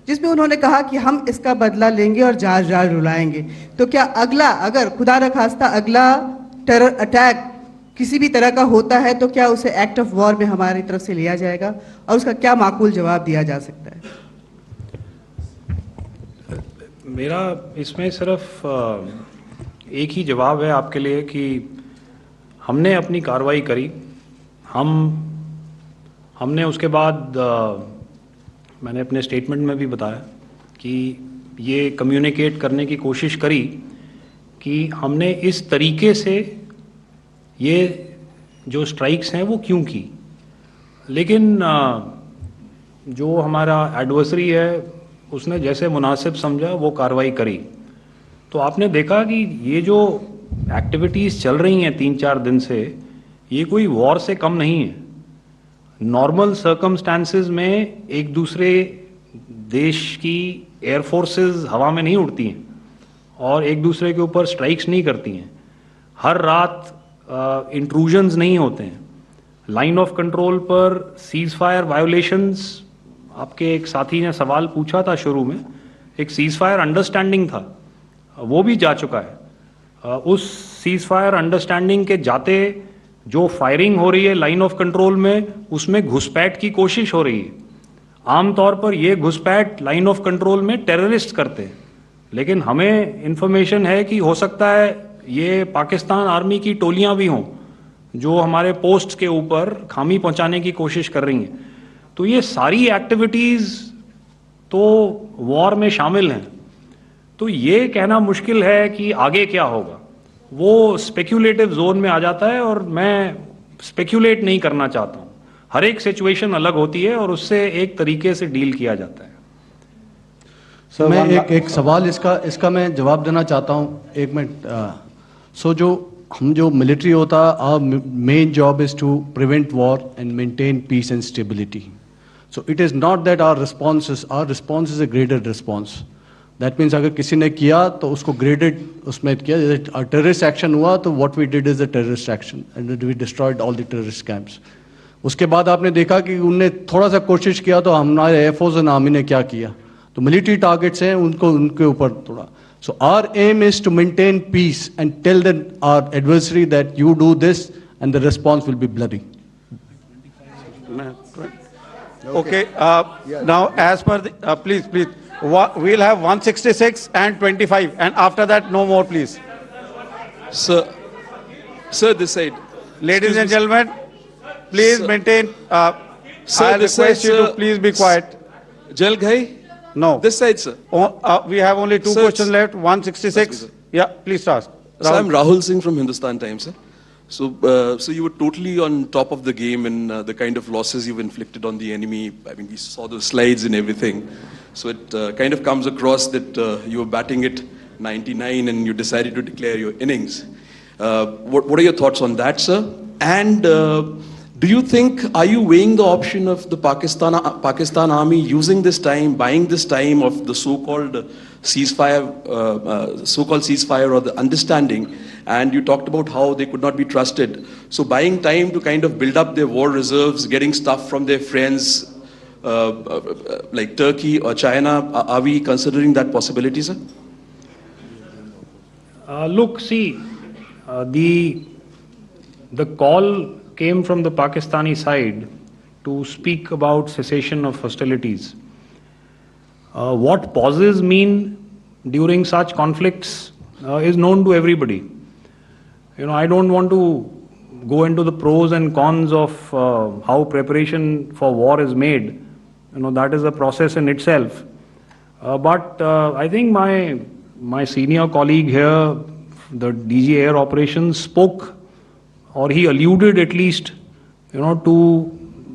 Speaker 17: जिसमें उन्होंने कहा कि हम इसका बदला लेंगे और जाज जाज रुलाएंगे। तो क्या अगला, अगर खुदा न खास्ता अगला टेरर अटैक किसी भी तरह का होता है, तो क्या उसे एक्ट ऑफ वॉर में हमारी तरफ से लिया जाएगा और उसका क्या माकूल जवाब दिया जा सकता है?
Speaker 6: मेरा इसमें सिर्फ एक ही जवाब है आपके लिए कि हमने अपनी कार्रवाई करी। हमने उसके बाद मैंने अपने स्टेटमेंट में भी बताया कि ये कम्युनिकेट करने की कोशिश करी कि हमने इस तरीके से ये जो स्ट्राइक्स हैं वो क्यों की। लेकिन जो हमारा एडवर्सरी है उसने जैसे मुनासिब समझा वो कार्रवाई करी। तो आपने देखा कि ये जो एक्टिविटीज़ चल रही हैं 3-4 दिन से, ये कोई वॉर से कम नहीं है। नॉर्मल सर्कमस्टांसेस में एक दूसरे देश की एयरफोर्सेस हवा में नहीं उड़ती हैं और एक दूसरे के ऊपर स्ट्राइक्स नहीं करती हैं। हर रात इंट्रूजन्स नहीं होते हैं। लाइन ऑफ कंट्रोल पर सीज फायर वायोलेशंस, आपके एक साथी ने सवाल पूछा था शुरू में, एक सीज फायर अंडरस्टैंडिंग था, वो भी जा चुका है। उस सीज फायर अंडरस्टैंडिंग के जाते जो फायरिंग हो रही है लाइन ऑफ कंट्रोल में, उसमें घुसपैठ की कोशिश हो रही है। आमतौर पर ये घुसपैठ लाइन ऑफ कंट्रोल में टेररिस्ट करते हैं, लेकिन हमें इंफॉर्मेशन है कि हो सकता है ये पाकिस्तान आर्मी की टोलियां भी हों जो हमारे पोस्ट के ऊपर खामी पहुंचाने की कोशिश कर रही हैं। तो ये सारी एक्टिविटीज़ तो वॉर में शामिल हैं। तो ये कहना मुश्किल है कि आगे क्या होगा, वो स्पेक्यूलेटिव जोन में आ जाता है और मैं स्पेक्यूलेट नहीं करना चाहता हूँ। हर एक सिचुएशन अलग होती है और उससे एक तरीके से डील किया जाता है।
Speaker 8: सर मैं एक सवाल इसका मैं जवाब देना चाहता हूँ, एक मिनट। सो जो मिलिट्री होता है, our main job is to prevent war and maintain peace and stability. So it is not that our response is a graded response. That means अगर किसी ने किया तो उसको ग्रेडेड उसमें किया। जैसे टेररिस्ट एक्शन हुआ तो what we did is a terrorist action and we destroyed all the terrorist camps. उसके बाद आपने देखा कि उनने थोड़ा सा कोशिश किया तो हमारे एयरफोर्स एंड आर्मी ने क्या किया, तो मिलिट्री टारगेट्स हैं उनके ऊपर थोड़ा। So our aim is to maintain peace and tell our adversary that you do this and the response will be bloody.
Speaker 9: Okay, now as per the, please, we'll have 166 and 25 and after that no more please.
Speaker 18: Sir, this side.
Speaker 9: Ladies and gentlemen, please maintain,
Speaker 18: sir,
Speaker 9: I'll request you to please be quiet.
Speaker 18: Jal Ghai?
Speaker 9: No.
Speaker 18: This side, sir.
Speaker 9: We have only two questions left. 166. Yeah, please ask.
Speaker 18: So I'm Rahul Singh from Hindustan Times, sir. So you were totally on top of the game in the kind of losses you've inflicted on the enemy. I mean, we saw those slides and everything. So it kind of comes across that you were batting it 99 and you decided to declare your innings. What are your thoughts on that, sir? And do you think, are you weighing the option of the Pakistan army using this time, buying this time of the so-called ceasefire or the understanding? And you talked about how they could not be trusted. So buying time to kind of build up their war reserves, getting stuff from their friends like Turkey or China, are we considering that possibility, sir?
Speaker 6: Look, see, the call came from the Pakistani side to speak about cessation of hostilities. What pauses mean during such conflicts is known to everybody. I don't want to go into the pros and cons of how preparation for war is made. That is a process in itself. But I think my senior colleague here, the DG Air Operations, spoke, or he alluded at least, to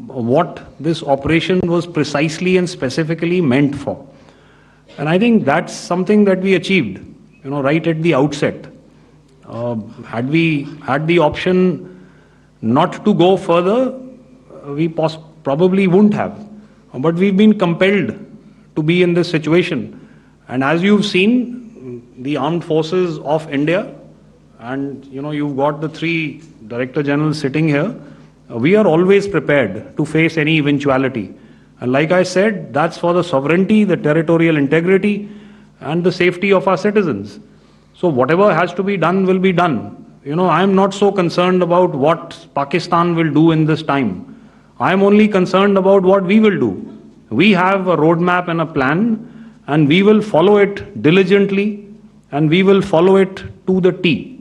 Speaker 6: what this operation was precisely and specifically meant for. And I think that's something that we achieved, right at the outset. Had we had the option not to go further, we probably wouldn't have. But we've been compelled to be in this situation. And as you've seen, the armed forces of India, and you've got the 3 Director Generals sitting here, we are always prepared to face any eventuality. And like I said, that's for the sovereignty, the territorial integrity, and the safety of our citizens. So whatever has to be done will be done. I'm not so concerned about what Pakistan will do in this time. I'm only concerned about what we will do. We have a roadmap and a plan, and we will follow it diligently, and we will follow it to the T.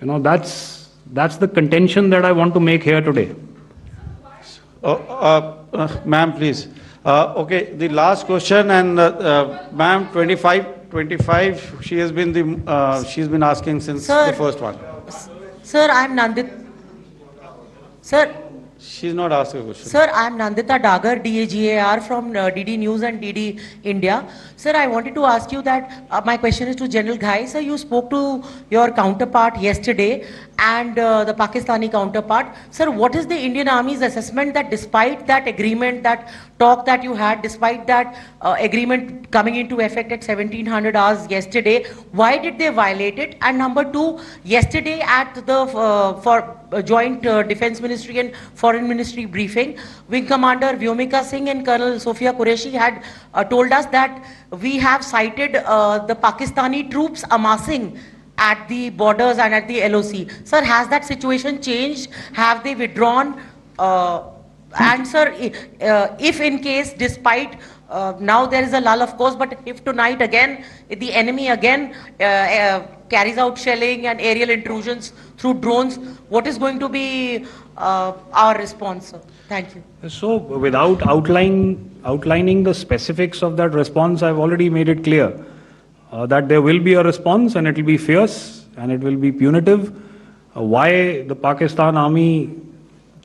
Speaker 6: That's the contention that I want to make here today.
Speaker 9: Ma'am, please. Okay, the last question, and ma'am, 25. She's been asking since the first one.
Speaker 19: Sir, I'm Nandita. Sir.
Speaker 9: She's not asking a question.
Speaker 19: Sir, I'm Nandita Dagar, DAGAR from DD News and DD India. Sir, I wanted to ask you that my question is to General Ghai. Sir, you spoke to your counterpart yesterday and the Pakistani counterpart. Sir, what is the Indian Army's assessment that despite that agreement, that talk that you had, despite that agreement coming into effect at 1700 hours yesterday, why did they violate it? And number 2, yesterday at the Joint Defense Ministry and Foreign Ministry briefing, Wing Commander Vyomika Singh and Colonel Sofia Qureshi had told us that we have cited the Pakistani troops amassing at the borders and at the LOC. Sir, has that situation changed? Have they withdrawn? And sir, if in case, despite now there is a lull, of course, but if tonight again, the enemy again carries out shelling and aerial intrusions through drones, what is going to be our response, sir? Thank you.
Speaker 6: So, without outlining the specifics of that response, I've already made it clear that there will be a response, and it will be fierce and it will be punitive. Why the Pakistan Army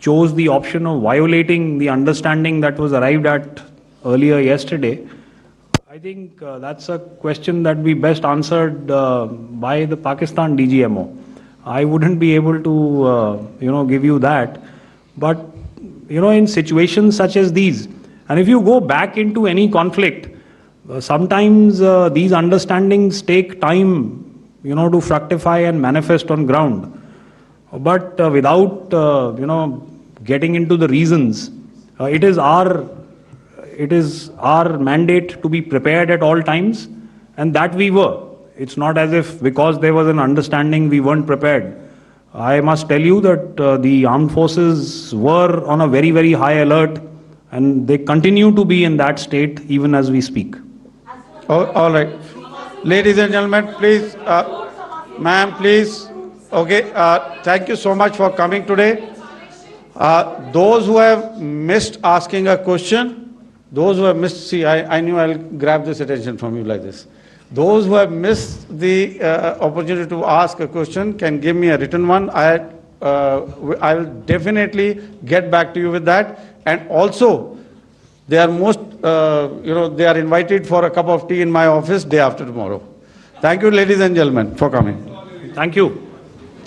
Speaker 6: chose the option of violating the understanding that was arrived at earlier yesterday, I think that's a question that we best answered by the Pakistan DGMO. I wouldn't be able to, give you that. But, in situations such as these, and if you go back into any conflict, sometimes these understandings take time, to fructify and manifest on ground. But without, getting into the reasons, it is our mandate to be prepared at all times, and that we were. It's not as if because there was an understanding we weren't prepared. I must tell you that the armed forces were on a very, very high alert, and they continue to be in that state even as we speak.
Speaker 9: All right. Ladies and gentlemen, please, ma'am, please. Okay, thank you so much for coming today. Those who have missed asking a question, those who have missed, see, I knew I'll grab this attention from you like this. Those who have missed the opportunity to ask a question can give me a written one. I will definitely get back to you with that. And also, they are they are invited for a cup of tea in my office day after tomorrow. Thank you, ladies and gentlemen, for coming.
Speaker 6: Thank you.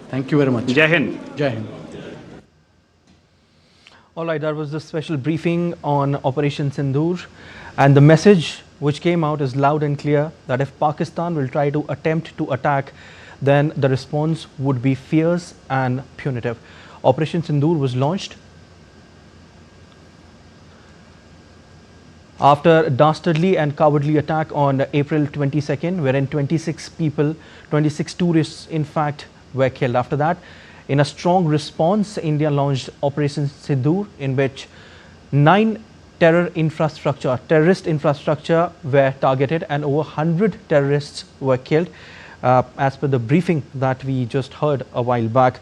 Speaker 20: Thank you very much.
Speaker 6: Jai Hind.
Speaker 20: Jai Hind. All right, that was the special briefing on Operation Sindhur, and the message which came out is loud and clear that if Pakistan will try to attempt to attack, then the response would be fierce and punitive. Operation Sindhur was launched after a dastardly and cowardly attack on April 22nd, wherein 26 tourists in fact were killed. After that, in a strong response, India launched Operation Sindhur, in which 9 terrorist infrastructure were targeted and over 100 terrorists were killed, as per the briefing that we just heard a while back.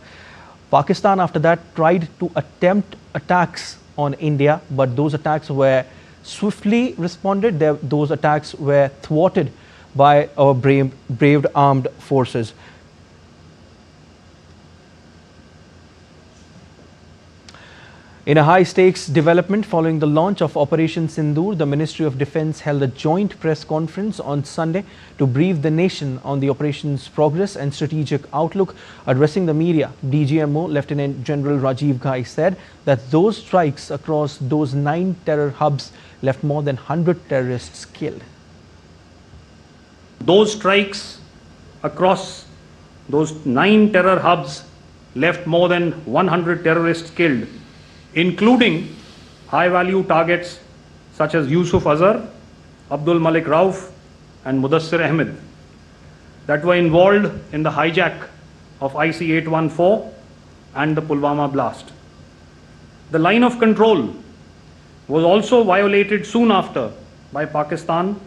Speaker 20: Pakistan after that tried to attempt attacks on India, but those attacks were swiftly responded. Those attacks were thwarted by our brave armed forces. In a high-stakes development following the launch of Operation Sindoor, the Ministry of Defence held a joint press conference on Sunday to brief the nation on the operation's progress and strategic outlook. Addressing the media, DGMO Lieutenant General Rajiv Ghai said that those strikes across those 9 terror hubs left more than 100 terrorists killed.
Speaker 6: Those strikes across those 9 terror hubs left more than 100 terrorists killed, including high-value targets such as Yusuf Azhar, Abdul Malik Rauf and Mudassir Ahmed that were involved in the hijack of IC-814 and the Pulwama blast. The line of control was also violated soon after by Pakistan,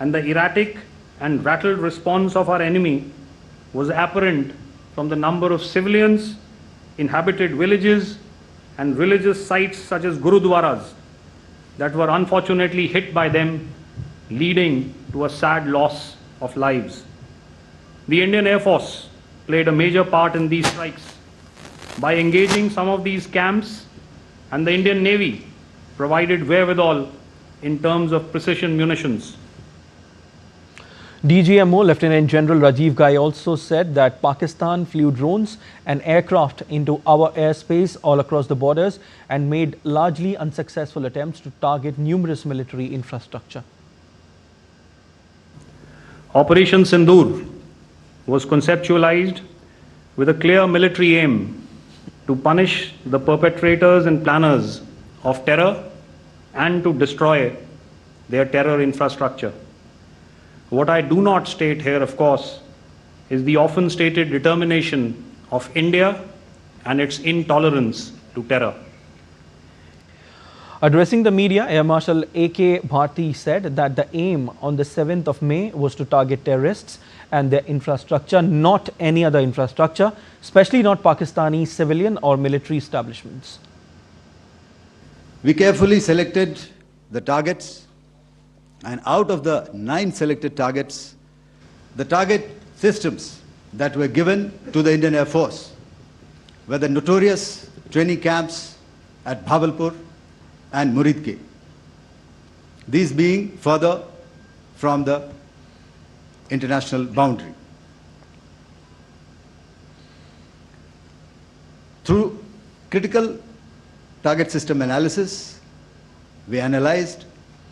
Speaker 6: and the erratic and rattled response of our enemy was apparent from the number of civilians, inhabited villages and religious sites such as Gurudwaras that were unfortunately hit by them, leading to a sad loss of lives. The Indian Air Force played a major part in these strikes by engaging some of these camps, and the Indian Navy provided wherewithal in terms of precision munitions.
Speaker 20: DGMO Lieutenant General Rajiv Ghai also said that Pakistan flew drones and aircraft into our airspace all across the borders and made largely unsuccessful attempts to target numerous military infrastructure.
Speaker 6: Operation Sindoor was conceptualized with a clear military aim to punish the perpetrators and planners of terror and to destroy their terror infrastructure. What I do not state here, of course, is the often stated determination of India and its intolerance to terror.
Speaker 20: Addressing the media, Air Marshal A.K. Bharti said that the aim on the 7th of May was to target terrorists and their infrastructure, not any other infrastructure, especially not Pakistani civilian or military establishments.
Speaker 7: We carefully selected the targets, and out of the 9 selected targets, the target systems that were given to the Indian Air Force were the notorious training camps at Bhavalpur and Muridke, these being further from the international boundary. Through critical target system analysis, we analyzed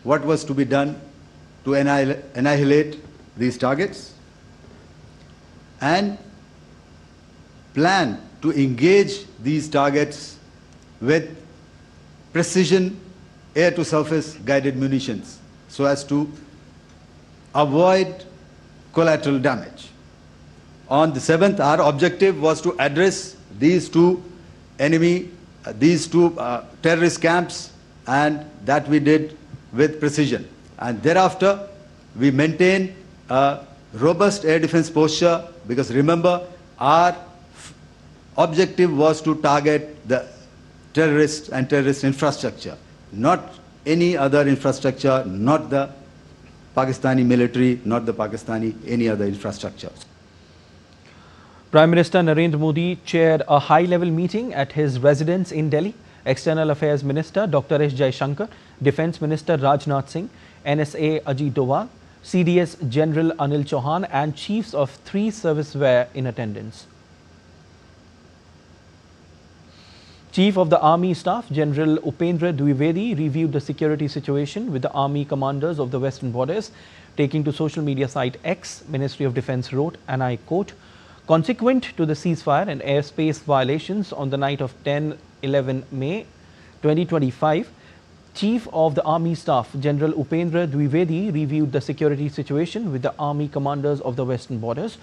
Speaker 7: what was to be done to annihilate these targets and plan to engage these targets with precision air-to-surface guided munitions so as to avoid collateral damage. On the 7th, our objective was to address these two terrorist camps, and that we did with precision. And thereafter, we maintained a robust air defense posture, because remember, our objective was to target the terrorists and terrorist infrastructure, not any other infrastructure, not the Pakistani military, not the Pakistani any other infrastructure.
Speaker 20: Prime Minister Narendra Modi chaired a high-level meeting at his residence in Delhi. External Affairs Minister Dr. S. Jaishankar, Defence Minister Rajnath Singh, NSA Ajit Doval, CDS General Anil Chauhan and chiefs of 3 services were in attendance. Chief of the Army Staff General Upendra Dwivedi reviewed the security situation with the Army commanders of the western borders. Taking to social media site X, Ministry of Defence wrote, and I quote, "Consequent to the ceasefire and airspace violations on the night of 10-11 May 2025, Chief of the Army Staff, General Upendra Dwivedi, reviewed the security situation with the Army commanders of the western borders.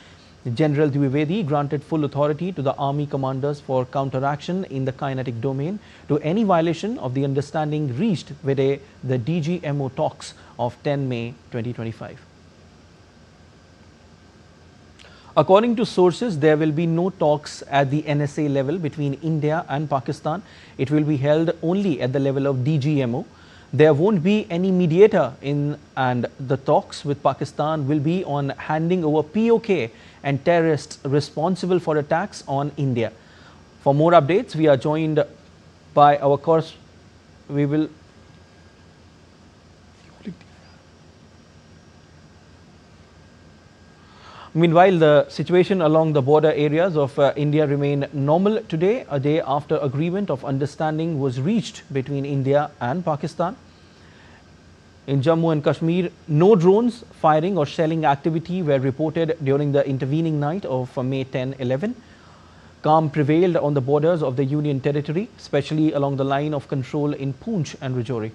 Speaker 20: General Dwivedi granted full authority to the Army commanders for counteraction in the kinetic domain to any violation of the understanding reached with the DGMO talks of 10 May 2025. According to sources, there will be no talks at the NSA level between India and Pakistan. It will be held only at the level of DGMO. There won't be any mediator and the talks with Pakistan will be on handing over POK and terrorists responsible for attacks on India. For more updates, we are joined by our Meanwhile, the situation along the border areas of India remain normal today, a day after agreement of understanding was reached between India and Pakistan. In Jammu and Kashmir, no drones firing or shelling activity were reported during the intervening night of May 10-11. Calm prevailed on the borders of the Union territory, especially along the line of control in Poonch and Rajouri.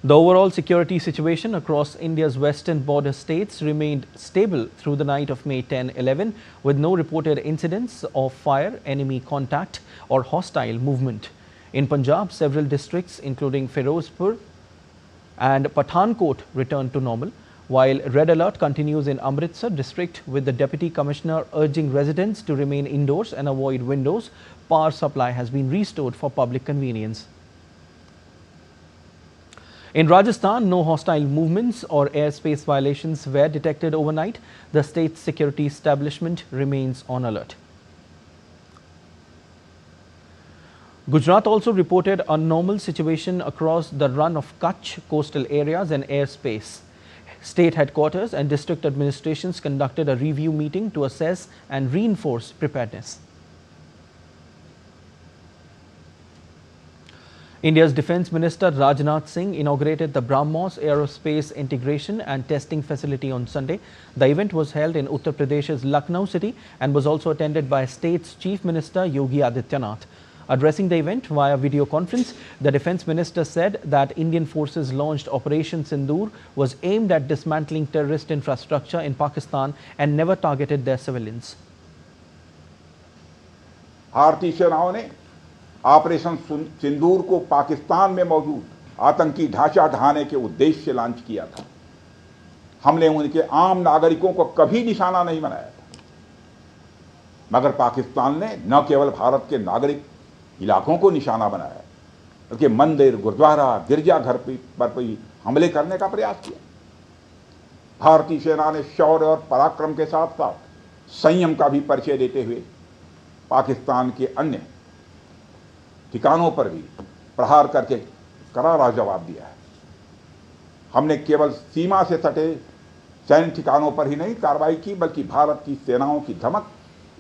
Speaker 20: The overall security situation across India's western border states remained stable through the night of May 10-11, with no reported incidents of fire, enemy contact or hostile movement. In Punjab, several districts including Firozpur and Pathankot returned to normal, while red alert continues in Amritsar district, with the Deputy Commissioner urging residents to remain indoors and avoid windows. Power supply has been restored for public convenience. In Rajasthan, no hostile movements or airspace violations were detected overnight. The state's security establishment remains on alert. Gujarat also reported a normal situation across the run of Kutch coastal areas and airspace. State headquarters and district administrations conducted a review meeting to assess and reinforce preparedness. India's Defence Minister Rajnath Singh inaugurated the BrahMos Aerospace Integration and Testing Facility on Sunday. The event was held in Uttar Pradesh's Lucknow city and was also attended by State's Chief Minister Yogi Adityanath. Addressing the event via video conference, the Defence Minister said that Indian forces launched Operation Sindhur was aimed at dismantling terrorist infrastructure in Pakistan and never targeted their civilians.
Speaker 21: भारतीय सेनाओं ने operation सिंदूर को पाकिस्तान में मौजूद आतंकी ढांचा ढहाने के उद्देश्य से लॉन्च किया था। हमने उनके आम नागरिकों को कभी निशाना नहीं बनाया था, मगर पाकिस्तान ने न केवल भारत के नागरिक इलाकों को निशाना बनाया, बल्कि मंदिर, गुरुद्वारा, गिरजाघर पर भी हमले करने का प्रयास किया। भारतीय सेना ने शौर्य और पराक्रम के साथ साथ संयम का भी परिचय देते हुए पाकिस्तान के अन्य ठिकानों पर भी प्रहार करके करारा जवाब दिया है। हमने केवल सीमा से सटे सैन्य ठिकानों पर ही नहीं कार्रवाई की, बल्कि भारत की सेनाओं की धमक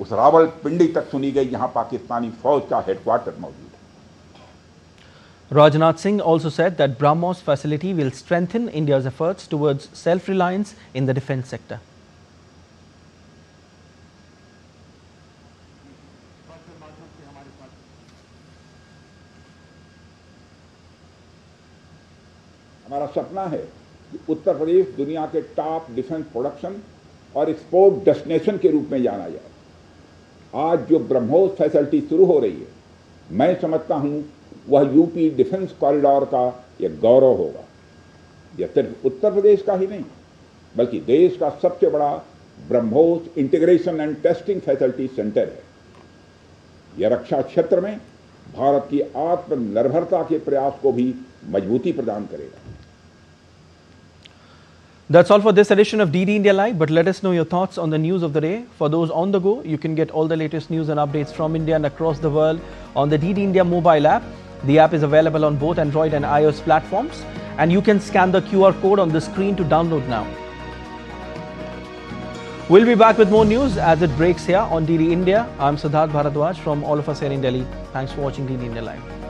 Speaker 21: उस रावलपिंडी तक सुनी गई, जहां पाकिस्तानी फौज का हेडक्वार्टर मौजूद है।
Speaker 20: Rajnath Singh also said that BrahMos facility will strengthen India's efforts towards self-reliance in the defence sector.
Speaker 21: हमारा सपना है कि उत्तर प्रदेश दुनिया के टॉप डिफेंस प्रोडक्शन और एक्सपोर्ट डेस्टिनेशन के रूप में जाना जाए। आज जो ब्रह्मोस फैसिलिटी शुरू हो रही है, मैं समझता हूं वह यूपी डिफेंस कॉरिडोर का एक गौरव होगा। यह सिर्फ उत्तर प्रदेश का ही नहीं, बल्कि देश का सबसे बड़ा BrahMos integration and testing facility centre है। यह रक्षा क्षेत्र में भारत की आत्मनिर्भरता के प्रयास को भी मजबूती प्रदान करेगा।
Speaker 20: That's all for this edition of DD India Live, but let us know your thoughts on the news of the day. For those on the go, you can get all the latest news and updates from India and across the world on the DD India mobile app. The app is available on both Android and iOS platforms, and you can scan the QR code on the screen to download now. We'll be back with more news as it breaks here on DD India. I'm Siddharth Bharadwaj from all of us here in Delhi. Thanks for watching DD India Live.